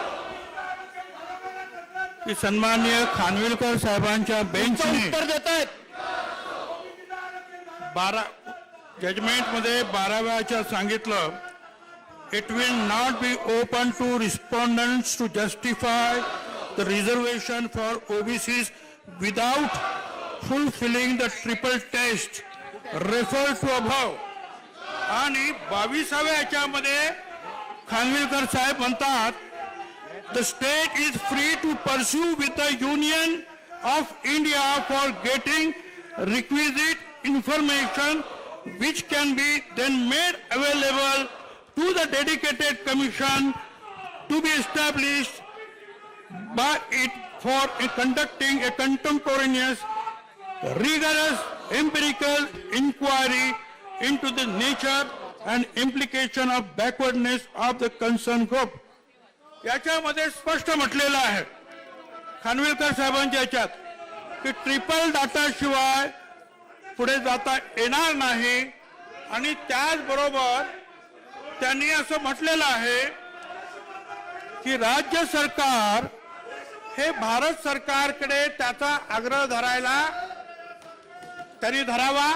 की सन्माननीय खानविलकर साहेबांच्या बेंचने उत्तर देत आहेत. 12 जजमेंटमध्ये 12व्याच्या सांगितलं, it will not be open to respondents to justify the reservation for OBCs without fulfilling the triple test refer to above. आणि 22व्या याच्यामध्ये खानविलकर साहेब म्हणतात, the state is free to pursue with the Union of India for getting requisite information which can be then made available to the dedicated commission to be established by it for conducting a contemporaneous, rigorous empirical inquiry into the nature and implication of backwardness of the concerned group. याच्यामध्ये स्पष्ट म्हटलेलं आहे खानविलकर साहेबांच्या याच्यात की triple data शिवाय पुढे जाता येणार नाही. आणि त्याचबरोबर त्यांनी असं म्हटलेलं आहे की राज्य सरकार हे भारत सरकारकडे त्याचा आग्रह त्यांनी धरावा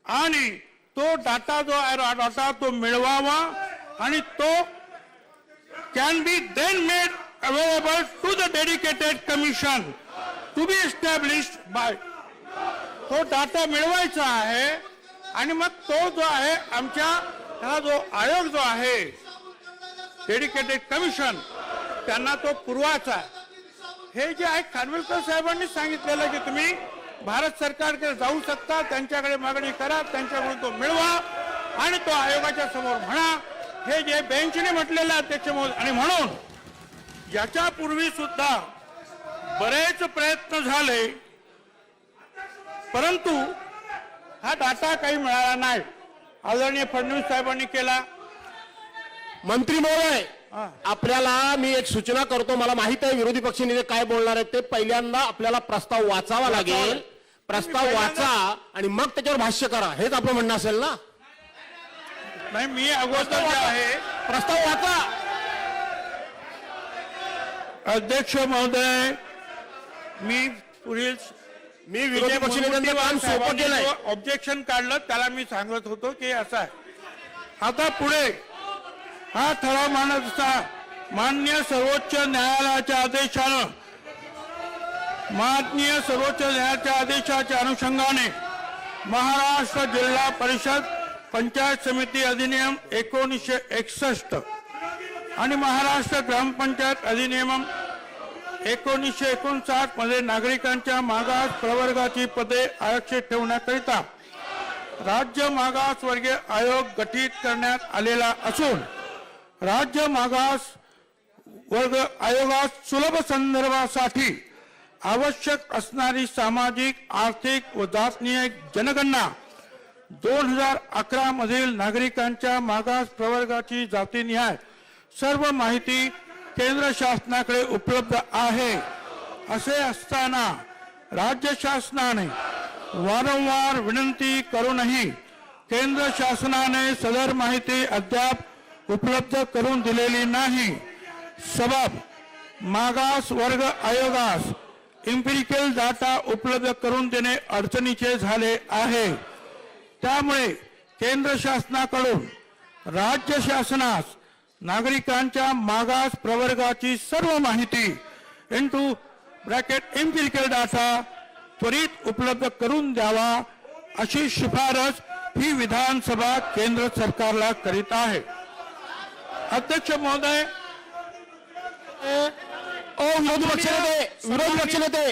आणि तो डाटा जो आहे डाटा तो मिळवावा आणि तो can be then made available to the dedicated commission to be established by. तो डाटा मिळवायचा आहे आणि मग तो जो आहे आमच्या हा जो आयोग जो आहे डेडिकेटेड कमिशन त्यांना तो पुरवायचा आहे. हे जे आहे खानविलकर साहेबांनी सांगितलेलं की तुम्ही भारत सरकारकडे जाऊ शकता, त्यांच्याकडे मागणी करा, त्यांच्याकडून तो मिळवा आणि तो आयोगाच्या समोर म्हणा. हे जे बेंचने म्हटलेलं अध्यक्ष महोदय. आणि म्हणून याच्यापूर्वी सुद्धा बरेच प्रयत्न झाले परंतु हा डाटा काही मिळाला नाही. आदरणीय फडणवीस साहेबांनी केला. मंत्री महोदय, आपल्याला मी एक सूचना करतो. मला माहित आहे विरोधी पक्षनेते काय बोलणार आहेत ते. पहिल्यांदा आपल्याला प्रस्ताव वाचावा लागेल. प्रस्ताव वाचा आणि मग त्याच्यावर भाष्य करा, हेच आपलं म्हणणं असेल ना? नाही, मी अगोदर जे आहे प्रस्ताव वाचा. अध्यक्ष महोदय, मी विरोधी पक्षनेत्यांचं काम सोपं केलंय. ऑब्जेक्शन काढलं त्याला मी सांगत होतो की असं आहे. आता पुढे हा ठराव माननीय सर्वोच्च न्यायालयाच्या आदेशाच्या अनुषंगाने महाराष्ट्र जिल्हा परिषद पंचायत समिती अधिनियम 1961 आणि महाराष्ट्र ग्रामपंचायत अधिनियम 1959 मध्ये नागरिकांच्या मागास प्रवर्गाची पदे आरक्षित ठेवण्याकरिता राज्य मागासवर्गीय आयोग गठीत करण्यात आलेला असून राज्य मागास वर्ग आयोगास सुलभ संदर्भासाठी आवश्यक असणारी सामाजिक, आर्थिक व जातीय जनगणना 2011 मधील नागरिकांच्या मागास प्रवर्गाची जातीनिहाय सर्व माहिती केंद्र शासनाकडे उपलब्ध आहे. असे असताना राज्य शासनाने वारंवार विनंती करूनही केंद्र शासनाने सदर माहिती अद्याप उपलब्ध करून दिलेली नाही. सबब मागास वर्ग आयोगास इम्पिरिकल डाटा उपलब्ध करून देणे अडचणीचे झाले आहे. त्यामुळे केंद्र शासनाकडून राज्य शासनास नागरिकांच्या मागास प्रवर्गाची सर्व माहिती इम्पिरिकल डाटा त्वरित उपलब्ध करून द्यावा अशी शिफारस ही विधानसभा केंद्र सरकारला करीत आहे. अध्यक्ष महोदय, विरोधी पक्षनेते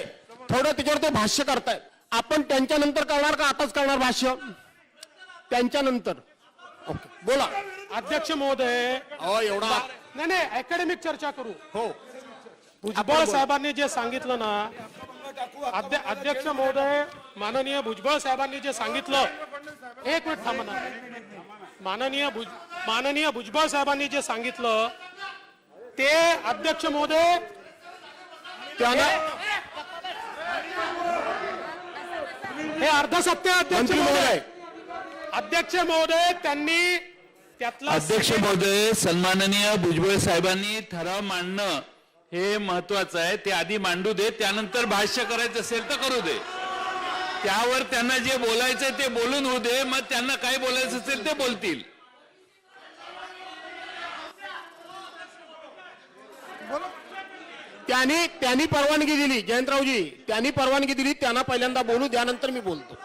थोडं त्याच्यावर ते भाष्य करतायत. आपण त्यांच्यानंतर करणार का आताच करणार भाष्य? त्यांच्यानंतर ओके बोला. अध्यक्ष महोदय, अहो एवढा नाही नाही अकॅडमिक चर्चा करू. हो भुजबळ साहेबांनी जे सांगितलं ना, अध्यक्ष महोदय, माननीय भुजबळ साहेबांनी जे सांगितलं, एक मिनिट थांबा ना. माननीय भुजबळ साहेबांनी जे सांगितलं ते अध्यक्ष महोदय त्यांना हे अर्ध सत्य अध्यक्ष महोदय. अध्यक्ष महोदय त्यांनी त्यातला अध्यक्ष महोदय, सन्माननीय भुजबळ साहेबांनी ठराव मांडणं हे महत्वाचं आहे. ते आधी मांडू दे, त्यानंतर भाष्य करायचं असेल तर करू दे. त्यावर त्यांना जे बोलायचंय ते बोलून होऊ दे, मग त्यांना काय बोलायचं असेल ते बोलतील. त्यांनी परवानगी दिली. जयंतरावजी त्यांनी परवानगी दिली, त्यांना पहिल्यांदा बोलू द्या, नंतर मी बोलतो.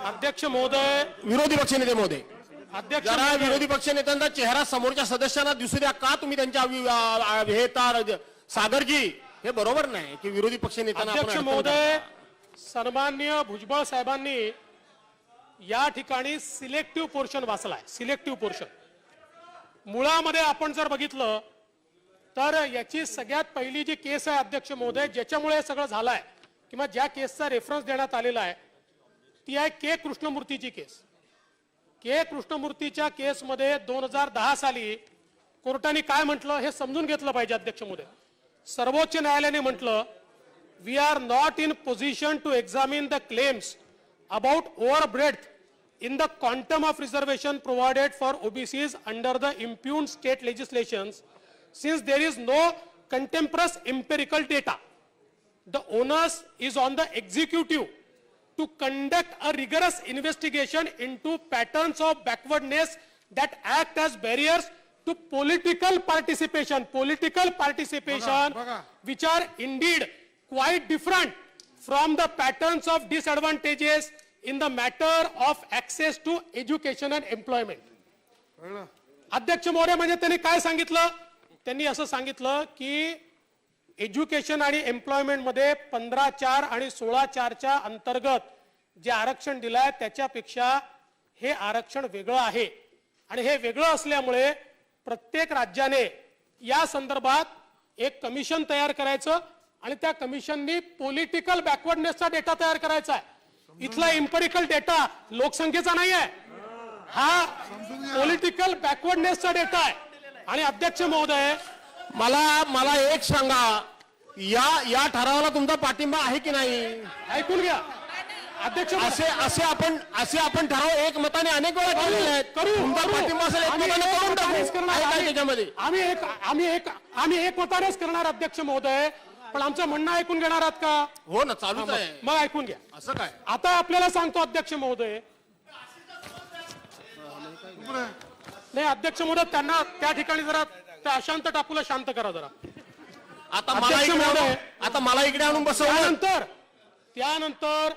अध्यक्ष महोदय, विरोधी पक्षनेते महोदय, अध्यक्ष जरा महोदय, विरोधी पक्षनेत्यांचा चेहरा समोरच्या सदस्यांना दिसू द्या. का तुम्ही त्यांच्या हे तार सागरजी, हे बरोबर नाही की विरोधी पक्षनेत्यांना आपण अध्यक्ष अडचण महोदय, करता. सन्माननीय भुजबळ साहेबांनी या ठिकाणी सिलेक्टिव्ह पोर्शन वाचलाय. सिलेक्टिव्ह पोर्शन मुळामध्ये आपण जर बघितलं तर याची सगळ्यात पहिली जी केस आहे अध्यक्ष महोदय, ज्याच्यामुळे हे सगळं झालंय किंवा ज्या केसचा रेफरन्स देण्यात आलेला आहे ती आहे के कृष्णमूर्तीची केस. के कृष्णमूर्तीच्या केसमध्ये 2010 साली कोर्टाने काय म्हटलं हे समजून घेतलं पाहिजे अध्यक्ष महोदय. सर्वोच्च न्यायालयाने म्हटलं, we are not in position to examine the claims about overbreadth in the quantum of reservation provided for OBCs under the impugned state legislations, since there is no contemporaneous empirical data. The onus is on the executive to conduct a rigorous investigation into patterns of backwardness that act as barriers to political participation. Political participation, which are indeed quite different from the patterns of disadvantages in the matter of access to education and employment. अध्यक्ष महोदय, म्हणजे त्यांनी काय सांगितलं? त्यांनी असं सांगितलं की एज्युकेशन आणि एम्प्लॉयमेंट मध्ये 15(4) आणि 16(4) अंतर्गत जे आरक्षण दिलंय त्याच्यापेक्षा हे आरक्षण वेगळं आहे आणि हे वेगळं असल्यामुळे प्रत्येक राज्याने या संदर्भात एक कमिशन तयार करायचं आणि त्या कमिशननी पॉलिटिकल बॅकवर्डनेसचा डेटा तयार करायचा आहे. इथला इम्पेरिकल डेटा लोकसंख्येचा नाही आहे, हा पॉलिटिकल बॅकवर्डनेसचा डेटा आहे. आणि अध्यक्ष महोदय, मला एक सांगा, या ठरावाला तुमचा पाठिंबा आहे की नाही? ऐकून घ्या अध्यक्ष. असे आपण ठराव एक मताने अनेक वेळा केलेले आहेत. तुमचा पाठिंबा असेल एक मताने करून टाकू. त्याच्यामध्ये आम्ही एक मतानेच करणार अध्यक्ष महोदय, पण आमचं म्हणणं ऐकून घेणार आहात का? हो ना, चालूच आहे. मग ऐकून घ्या. असं काय? आता आपल्याला सांगतो अध्यक्ष महोदय. नाही अध्यक्ष महोदय, त्यांना त्या ठिकाणी जरा त्या अशांत टाकूला शांत करा जरा. आता मला इकडे आणून बसवलं. त्यानंतर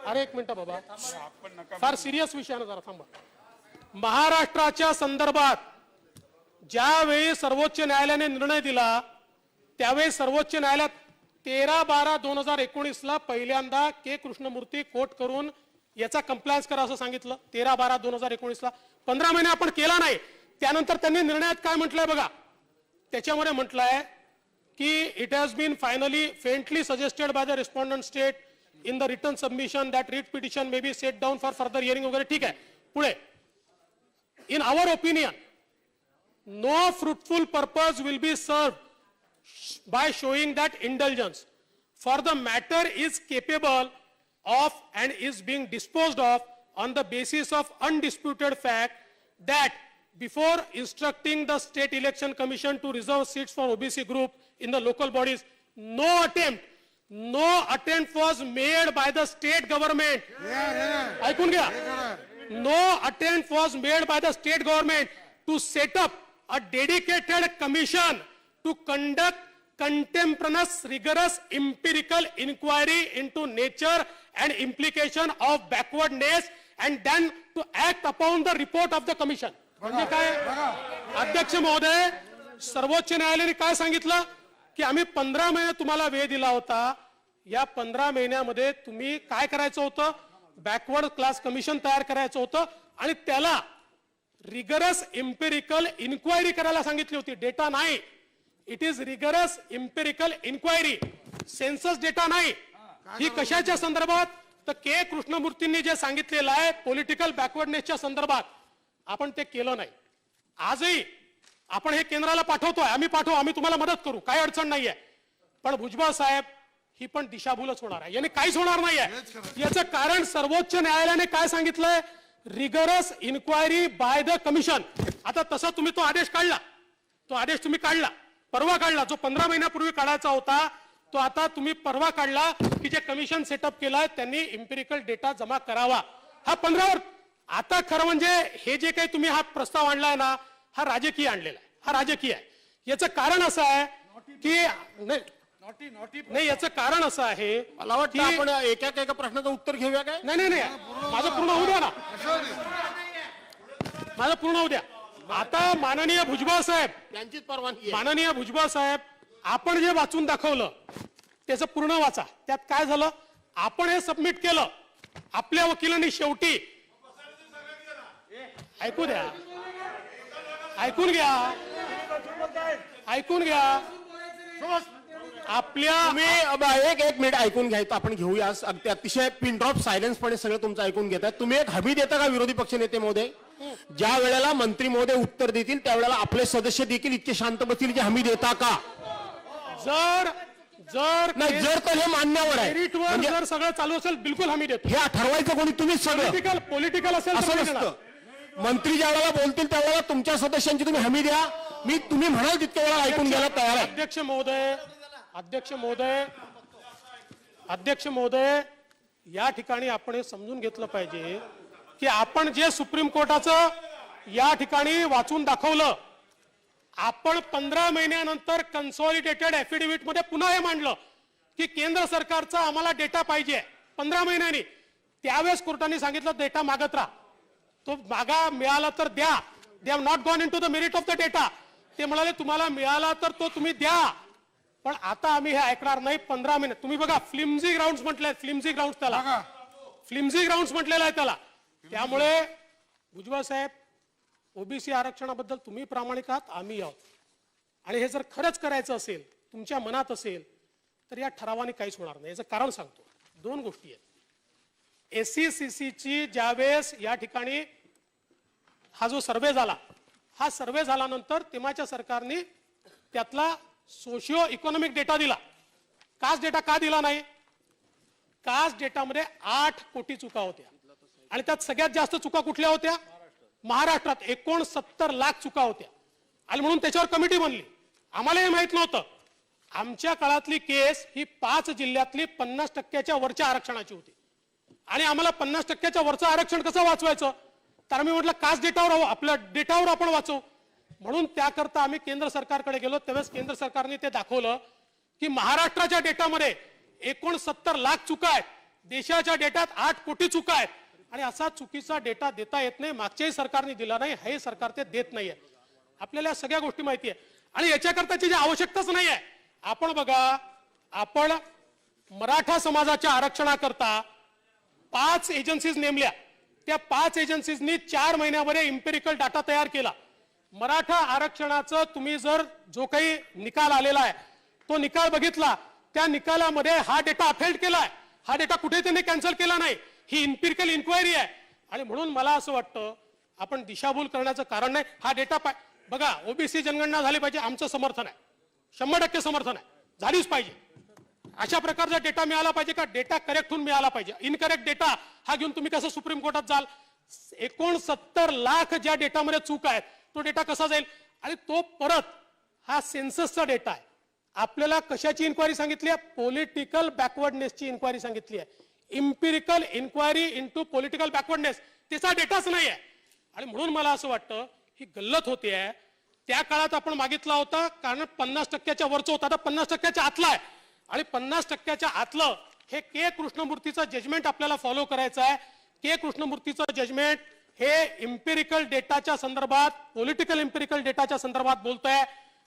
अरे एक मिनिट बाबा, फार सिरियस विषयानं जरा थांबा. महाराष्ट्राच्या संदर्भात ज्यावेळी सर्वोच्च न्यायालयाने निर्णय दिला त्यावेळी सर्वोच्च न्यायालयात 13/12/2019 पहिल्यांदा के कृष्णमूर्ती कोर्ट करून याचा कंप्लायन्स करा असं सांगितलं. 13/12/2019 15 महिने आपण केला नाही. त्यानंतर त्यांनी निर्णयात काय म्हटलंय बघा, त्याच्यामध्ये म्हटलंय की it has been finally faintly suggested by the respondent state in the return submission that writ petition may be set down for further hearing वगैरे. ठीक आहे, पुढे. In our opinion no fruitful purpose will be served by showing that indulgence, for the matter is capable of and is being disposed of on the basis of undisputed fact that before instructing the State Election Commission to reserve seats for OBC group in the local bodies, no attempt was made by the state government. ऐकून घ्या. No attempt was made by the state government to set up a dedicated commission to conduct contemporaneous rigorous empirical inquiry into nature and implication of backwardness and then to act upon the report of the commission. म्हणजे काय अध्यक्ष महोदय, सर्वोच्च न्यायालयाने काय सांगितलं की आम्ही 15 महिने तुम्हाला वेळ दिला होता. या 15 महिन्यामध्ये तुम्ही काय करायचं होतं? बॅकवर्ड क्लास कमिशन तयार करायचं होतं आणि त्याला रिगरस इम्पेरिकल इन्क्वायरी करायला सांगितली होती. डेटा नाही, it is rigorous empirical inquiry, census data नाही. ही कशाच्या संदर्भात? तर के कृष्णमूर्तींनी जे सांगितलेलं आहे पॉलिटिकल बॅकवर्डनेसच्या संदर्भात, आपण ते केलं नाही. आजही आपण हे केंद्राला पाठवतोय, आम्ही तुम्हाला मदत करू, काही अडचण नाहीये. पण भुजबळ साहेब, ही पण दिशाभूलच होणार आहे, याने काहीच होणार नाहीये. याचं कारण सर्वोच्च न्यायालयाने काय सांगितलंय? Rigorous inquiry by the commission. आता तसा तुम्ही तो आदेश काढला, तुम्ही काढला, परवा काढला, जो 15 महिन्यापूर्वी काढायचा होता तो आता तुम्ही परवा काढला की जे कमिशन सेटअप केलंय त्यांनी इम्पेरिकल डेटा जमा करावा. हा 15वर. आता खरं म्हणजे हे जे काही तुम्ही हा प्रस्ताव आणलाय ना, हा राजकीय आणलेला आहे, हा राजकीय आहे. याचं कारण असं आहे की नाही, याचं कारण असं आहे, मला वाटतं आपण एका प्रश्नाचं उत्तर घेऊया काय? नाही, माझं पूर्ण होऊ द्या ना, माझं पूर्ण होऊ द्या. आता माननीय भुजबळ साहेब, त्यांचीच परवानगी, माननीय भुजबळ साहेब, आपण जे वाचून दाखवलं त्याचं पूर्ण वाचा. त्यात काय झालं? आपण हे सबमिट केलं, आपल्या वकिलांनी शेवटी, ऐकून घ्या, आपल्या एक मिनिट ऐकून घ्यायचं, आपण घेऊया. अतिशय पिन ड्रॉप सायलेन्सपणे सगळं तुमचं ऐकून घेतात. तुम्ही एक हमी देता का विरोधी पक्ष नेते महोदय? ज्या वेळेला मंत्री महोदय उत्तर देतील त्यावेळेला आपले सदस्य देखील इतके शांत बसतील की हमी देता का? जर नाही, जर तर हे मान्यवर आहे, मेरिटवर जर सगळं चालू असेल बिलकुल हमी देतो. हे ठरवायचं कोणी? तुम्हीच सगळं. पॉलिटिकल असेल असं नसतं. मंत्री ज्या वेळेला बोलतील त्यावेळेला तुमच्या सदस्यांची तुम्ही हमी द्या. तुम्ही म्हणाल तितक्या वेळा ऐकून घ्यायला तयार आहे. अध्यक्ष महोदय, या ठिकाणी आपण हे समजून घेतलं पाहिजे की आपण जे सुप्रीम कोर्टाचं या ठिकाणी वाचून दाखवलं, आपण 15 महिन्यानंतर कन्सॉलिडेटेड ऍफिडेव्हिट मध्ये पुन्हा हे मांडलं की केंद्र सरकारचा आम्हाला डेटा पाहिजे 15 महिन्यांनी. त्यावेळेस कोर्टाने सांगितलं डेटा मागत राहा, तो मागा, मिळाला तर द्या. They have not gone into the merit of the data. ते म्हणाले तुम्हाला मिळाला तर तो तुम्ही द्या, पण आता आम्ही हे ऐकणार नाही. 15 महिने तुम्ही बघा, फ्लिमझी ग्राउंड म्हटलंय, फ्लिमझी ग्राउंड त्याला, फ्लिमझी ग्राउंड म्हटलेलं आहे त्याला. त्यामुळे भुजबळ साहेब, ओबीसी आरक्षणाबद्दल तुम्ही प्रामाणिक आहात, आम्ही आहोत. आणि हे जर खरंच करायचं असेल, तुमच्या मनात असेल, तर या ठरावाने काहीच होणार नाही. याचं कारण सांगतो. 2 गोष्टी आहेत. SECCची ज्यावेळेस या ठिकाणी हा जो सर्वे झाला, हा सर्वे झाल्यानंतर तेव्हाच्या सरकारने त्यातला सोशिओ इकॉनॉमिक डेटा दिला. कास्ट डेटा का दिला नाही? कास्ट डेटामध्ये 8 कोटी चुका होत्या आणि त्यात सगळ्यात जास्त चुका कुठल्या होत्या? महाराष्ट्रात 69 लाख चुका होत्या. आणि म्हणून त्याच्यावर कमिटी बनली. आम्हाला हे माहित नव्हतं. आमच्या काळातली केस ही 5 जिल्ह्यातली 50% वरच्या आरक्षणाची होती आणि आम्हाला 50% वरचं आरक्षण कसं वाचवायचं? तर आम्ही म्हटलं कास्ट डेटावर, आपल्या डेटावर आपण वाचवू. म्हणून त्याकरता आम्ही केंद्र सरकारकडे गेलो. त्यावेळेस केंद्र सरकारने ते दाखवलं की महाराष्ट्राच्या डेटामध्ये 69 लाख चुका आहेत, देशाच्या डेटात 8 कोटी चुका आहेत. आणि असा चुकीचा डेटा देता येत नाही. मागच्याही सरकारने दिला नाही, हे सरकार ते देत नाहीये. आपल्याला या सगळ्या गोष्टी माहिती आहे आणि याच्याकरताची जी आवश्यकताच नाही आहे. आपण बघा, आपण मराठा समाजाच्या आरक्षणाकरता 5 एजन्सीज नेमल्या. त्या 5 एजन्सीजनी 4 महिन्यामध्ये इम्पेरिकल डाटा तयार केला. मराठा आरक्षणाचं तुम्ही जर जो काही निकाल आलेला आहे तो निकाल बघितला, त्या निकालामध्ये हा डेटा अफेल्ड केलाय. हा डेटा कुठे त्यांनी कॅन्सल केला नाही. ही इम्पेरिकल इन्क्वायरी आहे. आणि म्हणून मला असं वाटतं आपण दिशाभूल करण्याचं कारण नाही. हा डेटा बघा, ओबीसी जनगणना झाली पाहिजे, आमचं समर्थन आहे, 100% समर्थन आहे, झालीच पाहिजे. अशा प्रकारचा डेटा मिळाला पाहिजे का? डेटा करेक्ट होऊन मिळाला पाहिजे. इनकरेक्ट डेटा हा घेऊन तुम्ही कसं सुप्रीम कोर्टात जाल? 69 लाख ज्या डेटामध्ये चूक आहेत तो डेटा कसा जाईल? आणि तो परत हा सेन्ससचा डेटा आहे. आपल्याला कशाची इन्क्वायरी सांगितली आहे? पॉलिटिकल बॅकवर्डनेसची इन्क्वायरी सांगितली आहे. Empirical inquiry into political backwardness, त्याचा डेटाच नाही आहे. आणि म्हणून मला असं वाटतं ही गल्लत होते आहे. त्या काळात आपण मागितला होता कारण 50% वरचं होतं, आता 50% आतला आहे. आणि 50% आतलं हे के कृष्णमूर्तीचं जजमेंट आपल्याला फॉलो करायचं आहे. के कृष्णमूर्तीचं जजमेंट हे इम्पेरिकल डेटाच्या संदर्भात, पॉलिटिकल इम्पेरिकल डेटाच्या संदर्भात बोलतोय.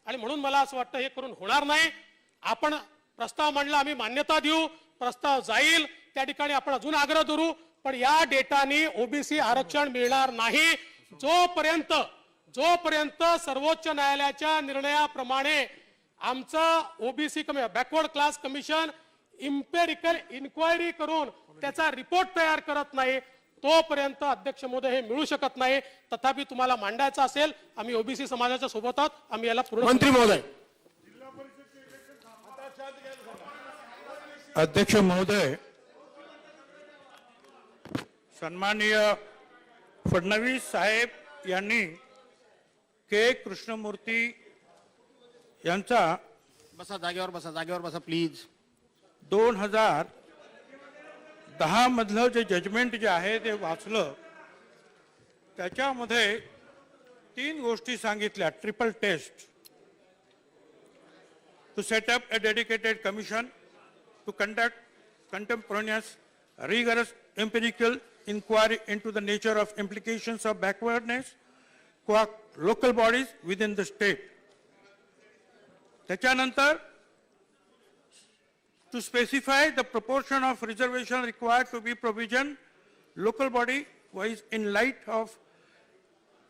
आणि म्हणून मला असं वाटतं हे करून होणार नाही. आपण प्रस्ताव मांडला, आम्ही मान्यता देऊ, प्रस्ताव जाईल, त्या ठिकाणी आपण अजून आग्रह धरू पण या डेटानी ओबीसी आरक्षण मिळणार नाही जोपर्यंत सर्वोच्च न्यायालयाच्या निर्णयाप्रमाणे आमचं OBC backward class commission empirical inquiry करून त्याचा रिपोर्ट तयार करत नाही तोपर्यंत अध्यक्ष महोदय हे मिळू शकत नाही. तथापि तुम्हाला मांडायचं असेल आम्ही ओबीसी समाजाच्या सोबत आहोत. आम्ही याला पूर्ण मंत्री महोदय. अध्यक्ष महोदय, सन्माननीय फडणवीस साहेब यांनी के कृष्णमूर्ती यांचा बसा जागेवर बसा प्लीज. 2010 मधलं जे जजमेंट जे आहे ते वाचलं. त्याच्यामध्ये 3 गोष्टी सांगितल्या. Triple test, to set up a dedicated commission to conduct contemporaneous rigorous empirical inquiry into the nature of implications of backwardness for local bodies within the state. त्याच्यानंतर to specify the proportion of reservation required to be provision local body wise in light of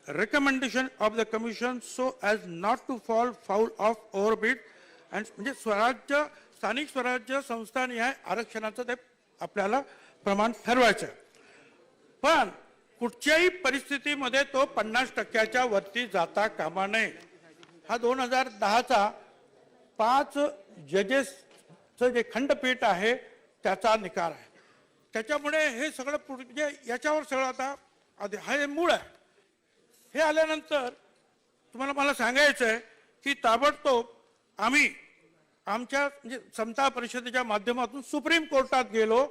recommendation of the commission so as not to fall foul of overbid and म्हणजे स्थानिक स्वराज्य संस्थानिहाय आरक्षणाचं ते आपल्याला प्रमाण ठरवायचं. पण कुठच्याही परिस्थितीमध्ये तो 50% वरती जाता कामा नये. हा 2010चा 5 जजेसचं जे खंडपीठ आहे त्याचा निकाल आहे. त्याच्यामुळे हे सगळं म्हणजे याच्यावर सगळं आता हे मूळ आहे. हे आल्यानंतर तुम्हाला मला सांगायचं आहे की ताबडतोब आम्ही आमच्या म्हणजे समता परिषदेच्या माध्यमातून सुप्रीम कोर्टात गेलो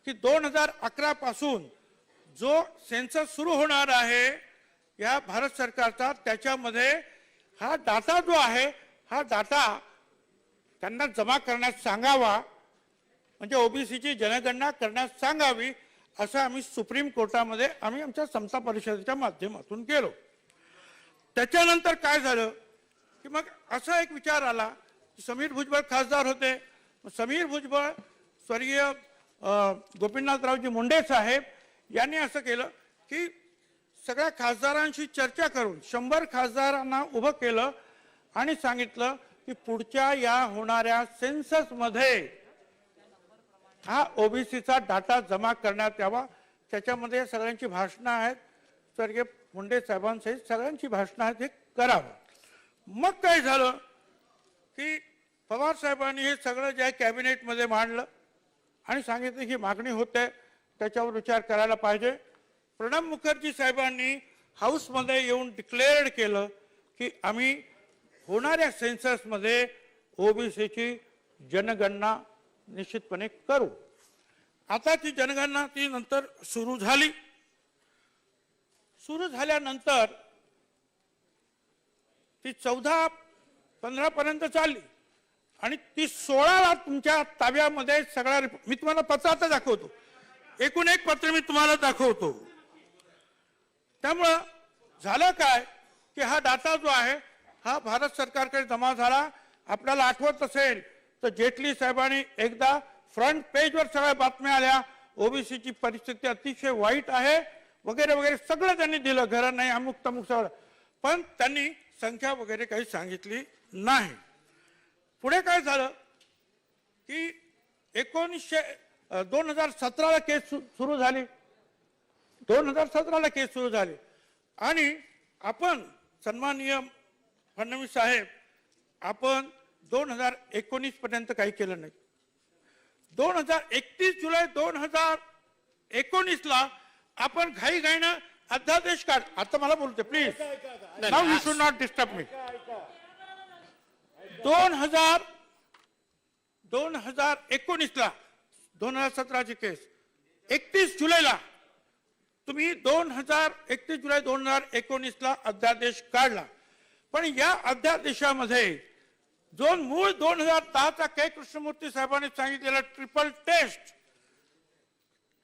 की 2011 पासून जो सेन्सस सुरू होणार आहे या भारत सरकारचा त्याच्यामध्ये हा डाटा जो आहे हा डाटा त्यांना जमा करण्यास सांगावा म्हणजे ओबीसीची जनगणना करण्यास सांगावी असं आम्ही सुप्रीम कोर्टामध्ये आम्ही आमच्या समता परिषदेच्या माध्यमातून गेलो. त्याच्यानंतर काय झालं की मग असा एक विचार आला की समीर भुजबळ खासदार होते. समीर भुजबळ स्वर्गीय गोपीनाथरावजी मुंडे साहेब यांनी असं केलं की सगळ्या खासदारांशी चर्चा करून 100 खासदारांना उभं केलं आणि सांगितलं की पुढच्या या होणाऱ्या सेन्सस मध्ये हा ओबीसीचा डाटा जमा करण्यात यावा. त्याच्यामध्ये सगळ्यांची भाषणं आहेत, स्वर्गीय मुंडे साहेबांसहित सगळ्यांची भाषणं आहेत, हे करावं. मग काय झालं की पवार साहेबांनी हे सगळं जे आहे कॅबिनेटमध्ये मांडलं आणि सांगितलं की मागणी होते त्याच्यावर विचार करायला पाहिजे. प्रणब मुखर्जी साहेबांनी हाऊसमध्ये येऊन डिक्लेअर्ड केलं की आम्ही होणाऱ्या सेन्ससमध्ये ओबीसीची जनगणना निश्चितपणे करू. आता ती जनगणना ती नंतर सुरू झाली. सुरू झाल्यानंतर ती 14-15 पर्यंत चालली आणि ती 16ला तुमच्या ताब्यामध्ये सगळा मी तुम्हाला पत्र आता दाखवतो. एकूण एक पत्र मी तुम्हाला दाखवतो. त्यामुळं झालं काय की हा डाटा जो आहे हा भारत सरकारकडे जमा झाला. आपल्याला आठवत असेल तर जेटली साहेबांनी एकदा फ्रंट पेजवर सगळ्या बातम्या आल्या, ओबीसीची परिस्थिती अतिशय वाईट आहे वगैरे वगैरे सगळं त्यांनी दिलं. घरं नाही, अमुक तमुक सगळं. पण त्यांनी संख्या वगैरे काही सांगितली नाही. पुढे काय झालं की 2017ला केस सुरू झाली. 2017ला केस सुरू झाली आणि आपण सन्माननीय फडणवीस साहेब आपण 2019 पर्यंत काही केलं नाही. 31 जुलै 2019ला आपण घाईघाईनं अध्यादेश काढ. आता मला बोलते please, now you should not disturb me. 2019ला 2017ची केस 31 जुलैला तुम्ही 31 जुलै 2019ला अध्यादेश काढला. पण या अध्यादेशामध्ये जो मूळ 2010चा के कृष्णमूर्ती साहेबांनी सांगितलेला ट्रिपल टेस्ट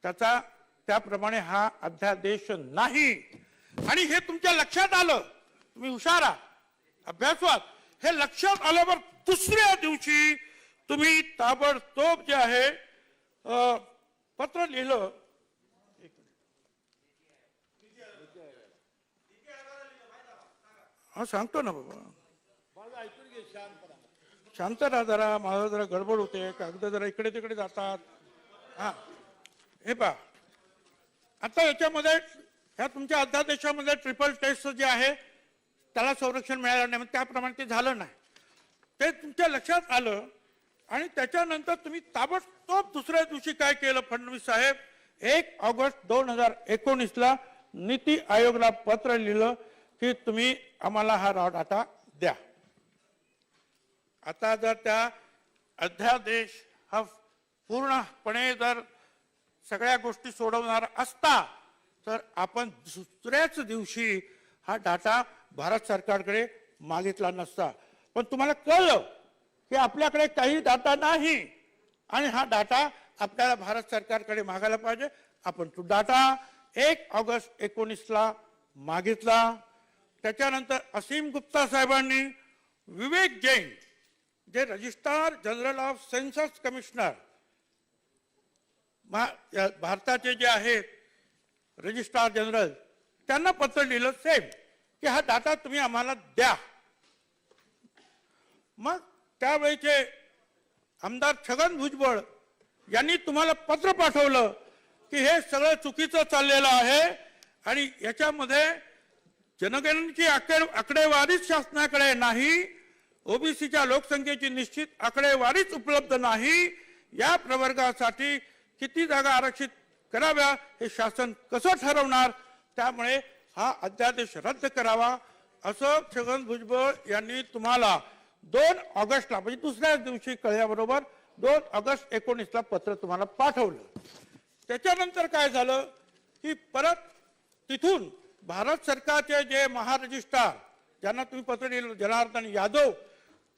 त्याचा त्याप्रमाणे हा अध्यादेश नाही. आणि हे तुमच्या लक्षात आलं, तुम्ही हुशार आहात, अभ्यासू आहात. हे लक्षात आल्यावर दुसऱ्या दिवशी तुम्ही ताबडतोब जे आहे पत्र लिहिलं हा सांगतो ना बाबा, शांत राहा जरा, माझा जरा गडबड होते, कागद जरा इकडे तिकडे जातात. हा हे पहा, आता याच्यामध्ये ह्या तुमच्या अध्यादेशामध्ये ट्रिपल टेस्ट जे आहे त्याला संरक्षण मिळालं नाही, त्याप्रमाणे ते झालं नाही. ते तुमच्या लक्षात आलं आणि त्याच्यानंतर तुम्ही ताबडतोब दुसऱ्या दिवशी काय केलं फडणवीस साहेब, 1 ऑगस्ट 2019 नीती आयोगला पत्र लिहिलं की तुम्ही आम्हाला हा रॉ डाटा द्या. आता जर त्या अध्यादेश हा पूर्णपणे जर सगळ्या गोष्टी सोडवणार असता तर आपण दुसऱ्याच दिवशी हा डाटा भारत सरकारकडे मागितला नसता. पण तुम्हाला कळलं की आपल्याकडे काही डाटा नाही आणि हा डाटा आपल्याला भारत सरकारकडे मागायला पाहिजे. आपण तो डाटा 1 ऑगस्ट 19 मागितला. त्याच्यानंतर असीम गुप्ता साहेबांनी विवेक जैन जे registrar general of census commissioner भारताचे जे आहेत रजिस्ट्रार जनरल, त्यांना पत्र लिहिलं सेम की हा डाटा तुम्ही आम्हाला द्या. मग त्यावेळेचे आमदार छगन भुजबळ यांनी तुम्हाला पत्र पाठवलं की हे सगळं चुकीचं चाललेलं आहे आणि याच्यामध्ये जनगणनेची आकडेवारीच शासनाकडे नाही, ओबीसीच्या लोकसंख्येची निश्चित आकडेवारीच उपलब्ध नाही, या प्रवर्गासाठी किती जागा आरक्षित कराव्या हे शासन कसं ठरवणार, त्यामुळे हा अध्यादेश रद्द करावा असं छगन भुजबळ यांनी तुम्हाला 2 ऑगस्टला म्हणजे दुसऱ्याच दिवशी कळल्याबरोबर 2 ऑगस्ट 19 पत्र तुम्हाला पाठवलं. त्याच्यानंतर काय झालं की परत तिथून भारत सरकारचे जे महारजिस्ट्रार ज्यांना तुम्ही पत्र लिहिलं जनार्दन यादव,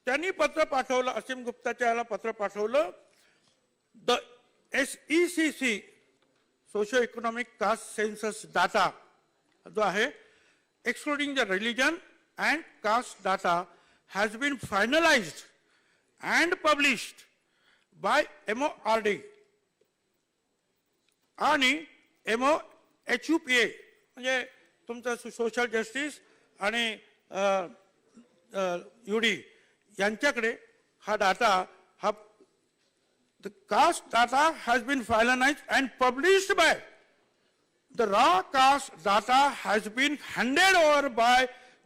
त्यांनी पत्र पाठवलं, असीम गुप्ताच्या याला पत्र पाठवलं. The SECC socio economic caste census data जो आहे excluding the religion and caste data has been finalized and published by MORD आणि MOHUPA म्हणजे तुमचं सोशल जस्टिस आणि UD यांच्याकडे हा डाटा हा the caste data has been finalized and published by the raw caste data has been handed over by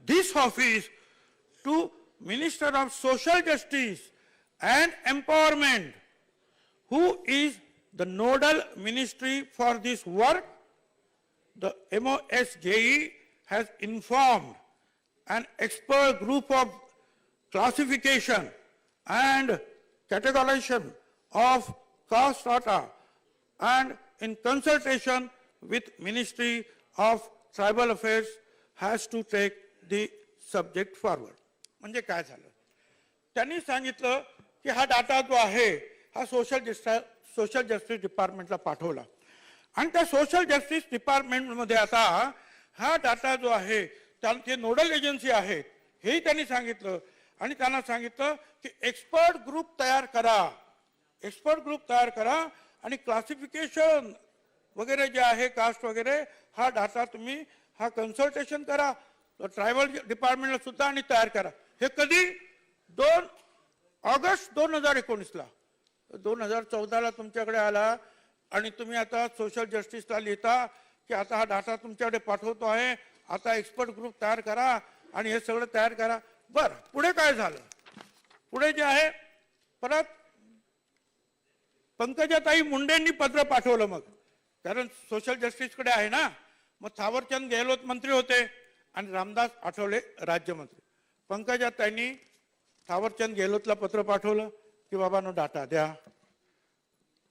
this office to Minister of Social Justice and Empowerment, who is the nodal ministry for this work. The MOSJE has informed an expert group of classification and categorization of caste data and in consultation with Ministry of Tribal Affairs has to take the subject forward. म्हणजे काय झालं, त्यांनी सांगितलं की हा data जो आहे हा सोशल जस्टिस डिपार्टमेंटला पाठवला आणि त्या सोशल जस्टिस डिपार्टमेंटमध्ये आता हा डाटा जो आहे त्यांचे नोडल एजन्सी आहेत हेही त्यांनी सांगितलं आणि त्यांना सांगितलं की एक्सपर्ट ग्रुप तयार करा आणि क्लासिफिकेशन वगैरे जे आहे कास्ट वगैरे हा डाटा तुम्ही हा कन्सल्टेशन करा ट्रायबल डिपार्टमेंटला सुद्धा आणि तयार करा. हे कधी 2 ऑगस्ट 2019 2014 तुमच्याकडे आला आणि तुम्ही आता सोशल जस्टिसला लिहिता की आता हा डाटा तुमच्याकडे पाठवतो आहे, आता एक्सपर्ट ग्रुप तयार करा आणि हे सगळं तयार करा. बरं, पुढे काय झालं, पुढे जे आहे परत पंकजाताई मुंडेंनी पत्र पाठवलं. मग कारण सोशल जस्टिसकडे आहे ना, मग थावरचंद गेहलोत मंत्री होते आणि रामदास आठवले राज्यमंत्री. पंकजाताईंनी थावरचंद गेहलोतला पत्र पाठवलं की बाबांनो डाटा द्या.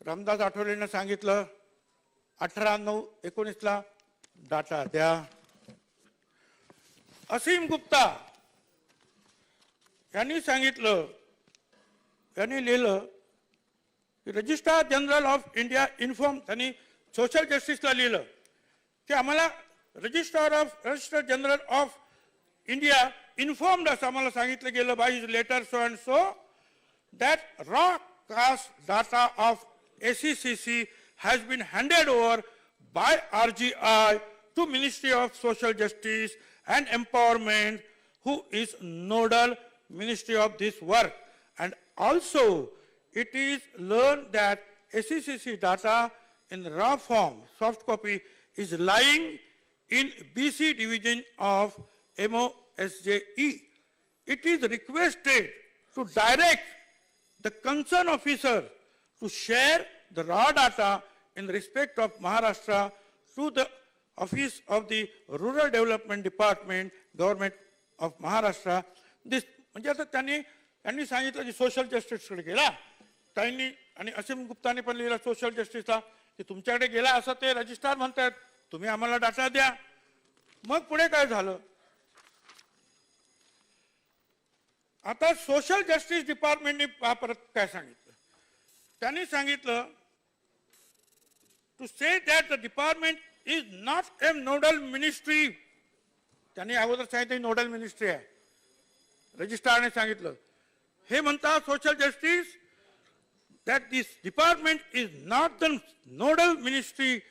रामदास आठवलेंना सांगितलं 18/9/19 डाटा द्या. असीम गुप्ता यांनी सांगितलं, यांनी लिहिलं की registrar general of India inform, त्यांनी सोशल जस्टिसला लिहिलं की आम्हाला registrar general of India informed असं आम्हाला सांगितलं गेलं by his letter so and so that raw caste data of SECC has been handed over by RGI to Ministry of Social Justice and Empowerment, who is nodal ministry of this work. And also it is learned that SECC data in raw form, soft copy, is lying in BC division of MOSJE. It is requested to direct the concerned officer to share the raw data in respect of Maharashtra to the Office of the Rural Development Department, Government of Maharashtra. This म्हणजे आता त्यांनी सांगितलं की social जस्टिसकडे गेला, त्यांनी आणि असीम गुप्ताने पण लिहिला सोशल जस्टिसला की तुमच्याकडे गेला असं ते रजिस्ट्रार म्हणतात, तुम्ही आम्हाला डाटा द्या. मग पुढे काय झालं, आता सोशल जस्टिस डिपार्टमेंटने परत काय सांगितलं, त्यांनी सांगितलं to say that the department is not a nodal ministry. त्यांनी अगोदर सांगितलं नोडल मिनिस्ट्री आहे, रजिस्ट्रारने सांगितलं. हे म्हणतात social justice that this department is not the nodal ministry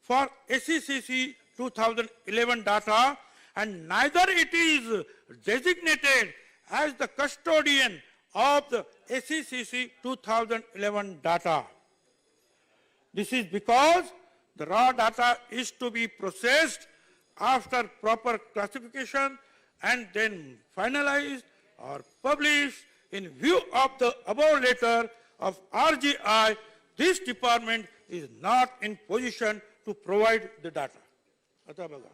for SECC 2011 data, and neither it is designated as the custodian of the SECC 2011 data. This is because the raw data is to be processed after proper classification and then finalized or published. In view of the above letter of RGI, this department is not in position to provide the data. आता बघा,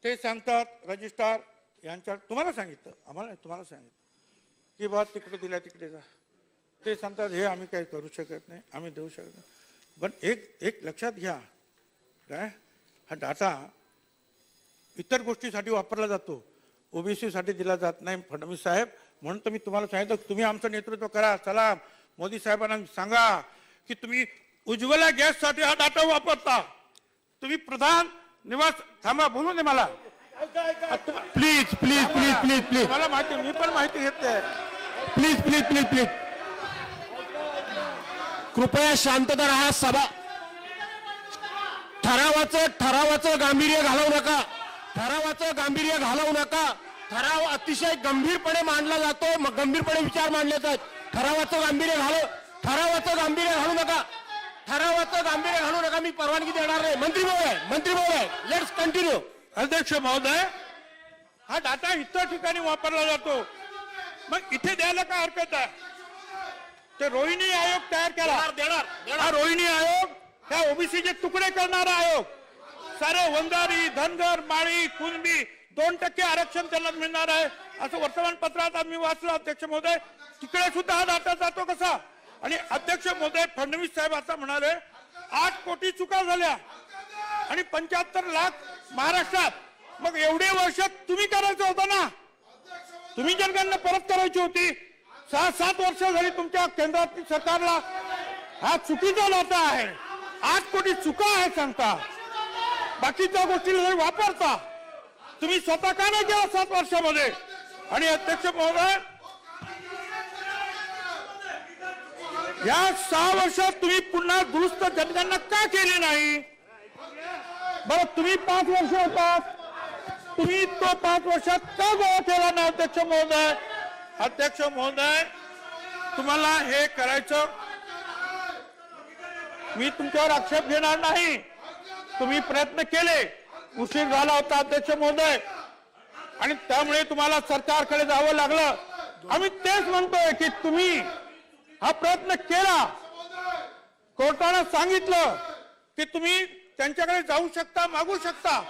ते सांगतात registrar यांच्या, तुम्हाला सांगितलं, आम्हाला तुम्हाला सांगितलं की बाबा तिकडे दिला तिकडे जा. ते सांगतात हे आम्ही काही करू शकत नाही, आम्ही देऊ शकत नाही. पण एक लक्षात घ्या, काय हा डाटा इतर गोष्टीसाठी वापरला जातो, ओबीसी साठी दिला जात नाही. फडणवीस साहेब, म्हणून तर मी तुम्हाला सांगितलं तुम्ही आमचं नेतृत्व करा. चला मोदी साहेबांना सांगा की तुम्ही उज्ज्वला गॅससाठी हा डाटा वापरता, तुम्ही प्रधान निवास, थांबा बोलू दे मला please please please please please मला माहिती, मी पण माहिती घेते. प्लीज प्लीज प्लीज प्लीज कृपया शांतता राहा. सभा ठरावाचं गांभीर्य घालवू नका, ठरावाचं गांभीर्य घालवू नका. ठराव अतिशय गंभीरपणे मांडला जातो, मग गंभीरपणे विचार मांडले जातात. ठरावाचं गांभीर्य घालू नका, ठरावाचं गांभीर्य घालू नका. मी परवानगी देणार नाही. मंत्री महोदय लेट्स कंटिन्यू. अध्यक्ष महोदय, हा डाटा इतर ठिकाणी वापरला जातो, मग इथे द्यायला काय हरकत आहे? ते रोहिणी आयोग तयार केला, हा रोहिणी आयोग ह्या ओबीसीचे तुकडे करणारा आयोग. सारे वंजारी, धनगर, माळी, कुणबी 2% आरक्षण त्यांना मिळणार आहे असं वर्तमानपत्रात आम्ही वाचलं. अध्यक्ष महोदय, तिकडे सुद्धा हा डाटा जातो कसा? आणि अध्यक्ष महोदय, फडणवीस साहेब आता म्हणाले 8 कोटी चुका झाल्या आणि 75 लाख महाराष्ट्रात. मग एवढे वर्ष तुम्ही करायचं होतं ना, तुम्ही जनगणना परत करायची होती. 6-7 वर्ष झाली तुमच्या केंद्रात सरकारला. हा चुकीचा डाटा आहे, 8 कोटी चुका आहे सांगता, बाकीच्या गोष्टीला वापरता. तुम्ही स्वतः का नाही केला 7 वर्षामध्ये? आणि अध्यक्ष महोदय, या 6 वर्षात तुम्ही पुन्हा दुरुस्त जनगणना का केली नाही? बरं, तुम्ही 5 वर्ष होता, तुम्ही तो 5 वर्षात का गोळा केला ना? अध्यक्ष महोदय, तुम्हाला हे करायचं, मी तुमच्यावर आक्षेप घेणार नाही. तुम्ही प्रयत्न केले, उशीर झाला होता अध्यक्ष महोदय, आणि त्यामुळे तुम्हाला सरकारकडे जावं लागलं. आम्ही तेच म्हणतोय की तुम्ही हा प्रयत्न केला, कोर्टाने सांगितलं की तुम्ही त्यांच्याकडे जाऊ शकता, मागू शकता.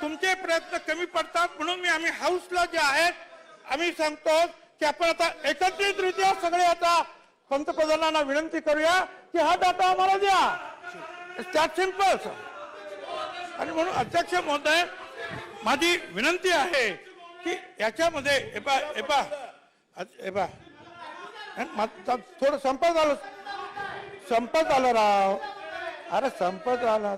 तुमचे प्रयत्न कमी पडतात, म्हणून आम्ही हाऊसला जे आहेत आम्ही सांगतो की आपण आता एकत्रितरित्या सगळे आता पंतप्रधानांना विनंती करूया की हा डाटा आम्हाला द्या. त्यात सिंपल. आणि म्हणून अध्यक्ष महोदय, माझी विनंती आहे की याच्यामध्ये थोडं संपत आलं राव. अरे संपत आला.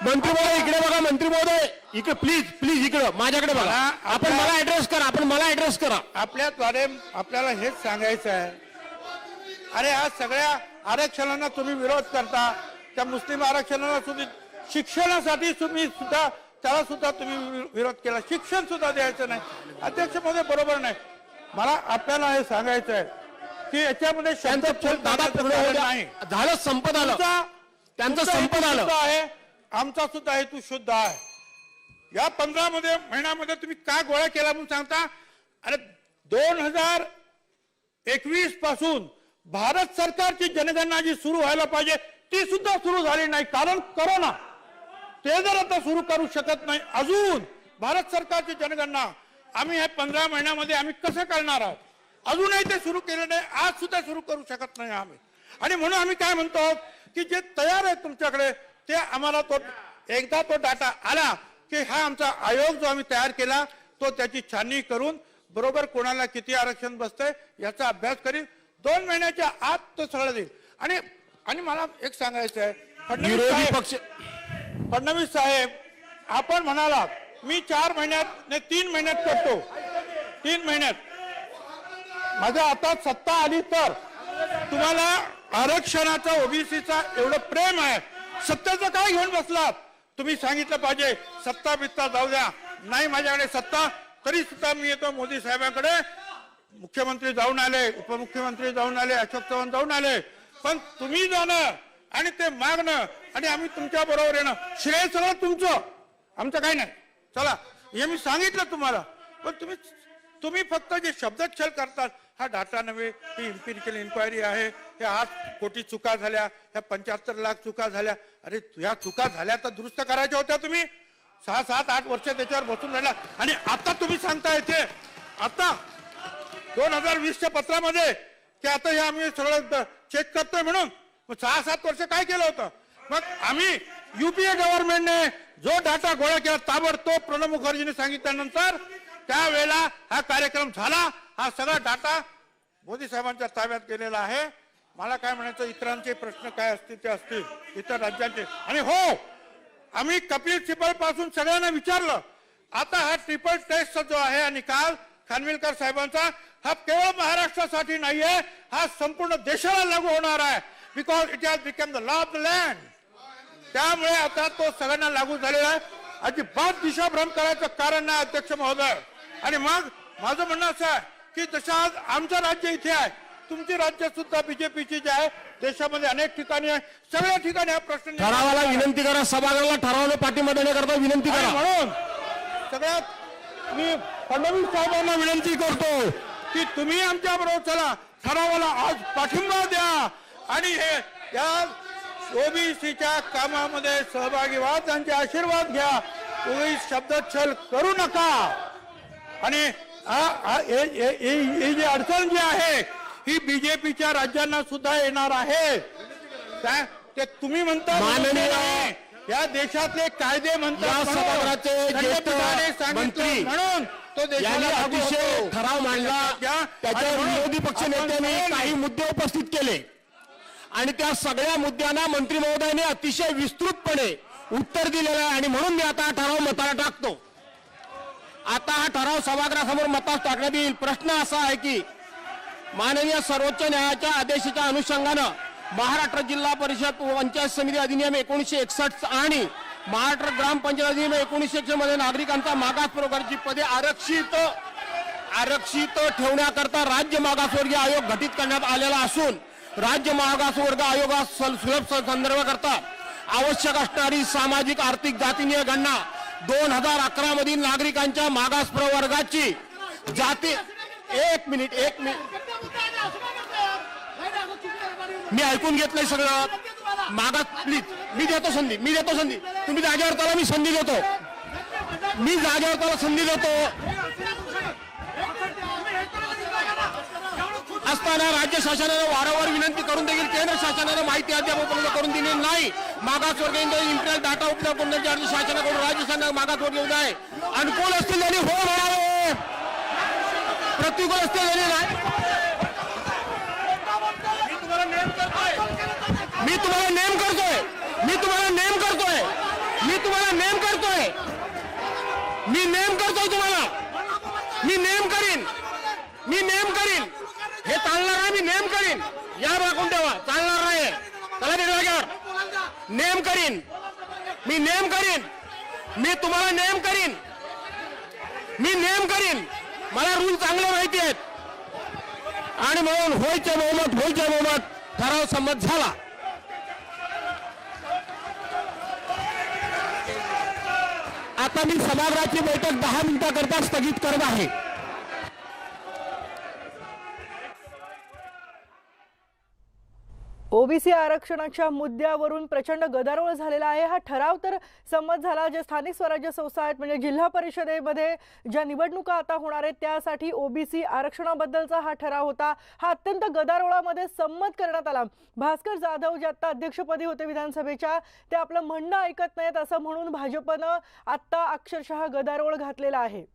मंत्री महोदय इकडे बघा, मंत्री महोदय इकडे प्लीज इकडे माझ्याकडे बघा. आपण मला ऍड्रेस करा. आपल्याद्वारे आपल्याला हेच सांगायचं आहे. अरे हा सगळ्या आरक्षणांना तुम्ही विरोध करता, त्या मुस्लिम आरक्षणाला सुद्धा, शिक्षणासाठी तुम्ही सुद्धा त्याला सुद्धा तुम्ही विरोध केला. शिक्षण सुद्धा द्यायचं नाही. अध्यक्ष महोदय, बरोबर नाही. मला आपल्याला हे सांगायचं आहे की याच्यामध्ये दादा पूर्ण होऊ द्या. नाही झालं, संपत आलं त्यांचं, संपत आलं आहे. आमचा सुद्धा हेतू शुद्ध आहे. या 15 महिन्यामध्ये तुम्ही काय गोळा केला म्हणून सांगता? अरे 2021 पासून भारत सरकारची जनगणना जी सुरू व्हायला पाहिजे ती सुद्धा सुरू झाली नाही, कारण कोरोना. ते जर आता सुरू करू शकत नाही अजून भारत सरकारची जनगणना, आम्ही ह्या 15 महिन्यामध्ये आम्ही कसं करणार आहोत? अजूनही ते सुरू केलं नाही, आज सुद्धा सुरू करू शकत नाही आम्ही. आणि म्हणून आम्ही काय म्हणतो की जे तयार आहे तुमच्याकडे ते आम्हाला तो एकदा तो डाटा आला की हा आमचा आयोग जो आम्ही तयार केला तो त्याची छाननी करून बरोबर कोणाला किती आरक्षण बसतंय याचा अभ्यास करील. 2 महिन्याच्या आत तो सगळं देईल. आणि मला एक सांगायचं आहे, फडणवीस साहेब, आपण म्हणाला मी 4 महिन्यात नाही 3 महिन्यात करतो. 3 महिन्यात माझ्या आता सत्ता आली तर तुम्हाला आरक्षणाचा ओबीसीचा एवढं प्रेम आहे, सत्तेचं काय घेऊन बसलात? तुम्ही सांगितलं पाहिजे सत्ता बित्ता जाऊ द्या, नाही माझ्याकडे सत्ता, तरी सुद्धा मी येतो मोदी साहेबांकडे. मुख्यमंत्री जाऊन आले, उपमुख्यमंत्री जाऊन आले, अशोक चव्हाण जाऊन आले, पण तुम्ही जाणं आणि ते मागणं आणि आम्ही तुमच्या बरोबर येणं, श्रेय सगळं तुमचं, आमचं काही नाही. चला, हे मी सांगितलं तुम्हाला, पण तुम्ही फक्त जे शब्दच्छल करतात, हा डाटा नव्हे, ही इम्पिरिकल इन्क्वायरी आहे. हे 8 कोटी चुका झाल्या, ह्या 75 लाख चुका झाल्या. अरे ह्या चुका झाल्या तर दुरुस्त करायच्या होत्या. तुम्ही 6, 7, 8 वर्ष त्याच्यावर बसून राहिला आणि आता तुम्ही सांगता येते आता 2020च्या पत्रामध्ये की आता हे आम्ही सगळं चेक करतोय म्हणून. 6, 7 वर्ष काय केलं होतं? मग आम्ही युपीए गव्हर्नमेंटने जो डाटा गोळा केला ताबडतोब प्रणब मुखर्जीने सांगितल्यानंतर त्यावेळेला हा कार्यक्रम झाला. हा सगळा डाटा मोदी साहेबांच्या ताब्यात गेलेला आहे. मला काय म्हणायचं, इतरांचे प्रश्न काय असतील ते असतील, इतर राज्यांचे. आणि हो, आम्ही कपिल सिब्बल पासून सगळ्यांना विचारलं. आता हा ट्रिपल टेस्टचा जो आहे निकाल खानविलकर साहेबांचा, हा केवळ महाराष्ट्रासाठी नाहीये, हा संपूर्ण देशाला लागू होणार आहे. Because it has become the law of the land. त्यामुळे आता तो सगळ्यांना लागू झालेला आहे. अजिबात दिशाभ्रम करायचं कारण नाही अध्यक्ष महोदय. आणि मग माझं म्हणणं असं आहे की जसं आज आमचं राज्य इथे आहे, तुमची राज्य सुद्धा बीजेपीची जी आहे देशामध्ये अनेक ठिकाणी आहे, सगळ्या ठिकाणी हा प्रश्न ठरावाला विनंती करा, सभागृहाला ठरावाला पाठिंबा देण्याकरता विनंती करा. म्हणून सगळ्यात मी फडणवीस साहेबांना विनंती करतो की तुम्ही आमच्या बरोबर चला, ठरावाला आज पाठिंबा द्या आणि हे या ओबीसीच्या कामामध्ये सहभागी व्हा, त्यांचे आशीर्वाद घ्या, तुम्ही शब्दच्छल करू नका. आणि ही जी अडचण जी आहे ही बीजेपीच्या राज्यांना सुद्धा येणार आहे. ते तुम्ही म्हणता या देशातले कायदे म्हणतात म्हणून तो देशाला अतिशय ठराव मांडला. त्याच्यावर विरोधी पक्ष नेत्यांनी काही मुद्दे उपस्थित केले आणि त्या सगळ्या मुद्द्यांना मंत्री महोदयांनी अतिशय विस्तृतपणे उत्तर दिलेलं आहे. आणि म्हणून मी आता हा ठराव मताला टाकतो. आता हा ठराव सभागृहासमोर मतास टाकण्यात येईल. प्रश्न असा आहे की माननीय सर्वोच्च न्यायालयाच्या आदेशाच्या अनुषंगानं महाराष्ट्र जिल्हा परिषद पंचायत समिती अधिनियम 1961 आणि महाराष्ट्र ग्रामपंचायत अधिनियम 1961 मध्ये नागरिकांचा मागास प्रवर्गाची पदे आरक्षित ठेवण्याकरता राज्य मागासवर्गीय आयोग गठीत करण्यात आलेला असून राज्य मागासवर्ग आयोगास सुलभ संदर्भ करता आवश्यक असणारी सामाजिक आर्थिक जातीय गणना 2011 मधील नागरिकांच्या मागास प्रवर्गाची जाती एक मिनिट मी ऐकून घेतलंय सगळं. मागास प्लीज, मी देतो संधी तुम्ही जागेवर त्याला मी संधी देतो असताना राज्य शासनाने वारंवार विनंती करून देखील केंद्र शासनाने माहिती अद्याप उपलब्ध करून दिली नाही. मागासवर्गीयांचा इंटरनेट डाटा उपलब्ध करून राज्य शासनाकडून राज्य शासनाला मागासवर्ग येऊ आहे. अनुकूल असतील त्यांनी हो म्हणावे, प्रतिकूल असतील त्यांनी नाही. मी तुम्हाला नेम करतोय मी नेम करीन हे चालणार नाही. मी नेम करीन, या राखून ठेवा, चालणार नाही. चला जागेवर नेम करीन मी तुम्हाला नेम करीन, मला रूल चांगले माहिती आहेत आणि म्हणून होयच्या बहुमत ठराव संमत झाला. आता मी सभागृहाची बैठक 10 मिनिटाकरता स्थगित करत आहे. ओबीसी आरक्षणाच्या मुद्द्यावरून प्रचंड गदारोळ झालेला आहे. हा ठराव तर संमत झाला. जे स्थानिक स्वराज्य संस्था आहेत म्हणजे जिल्हा परिषदेमध्ये ज्या निवडणुका आता होणार आहेत त्यासाठी ओबीसी आरक्षणाबद्दलचा हा ठराव होता. हा अत्यंत गदारोळामध्ये संमत करण्यात आला. भास्कर जाधव जे आता अध्यक्षपदी होते विधानसभेच्या, ते आपलं म्हणणं ऐकत नाहीत असं म्हणून भाजपनं आता अक्षरशः गदारोळ घातलेला आहे.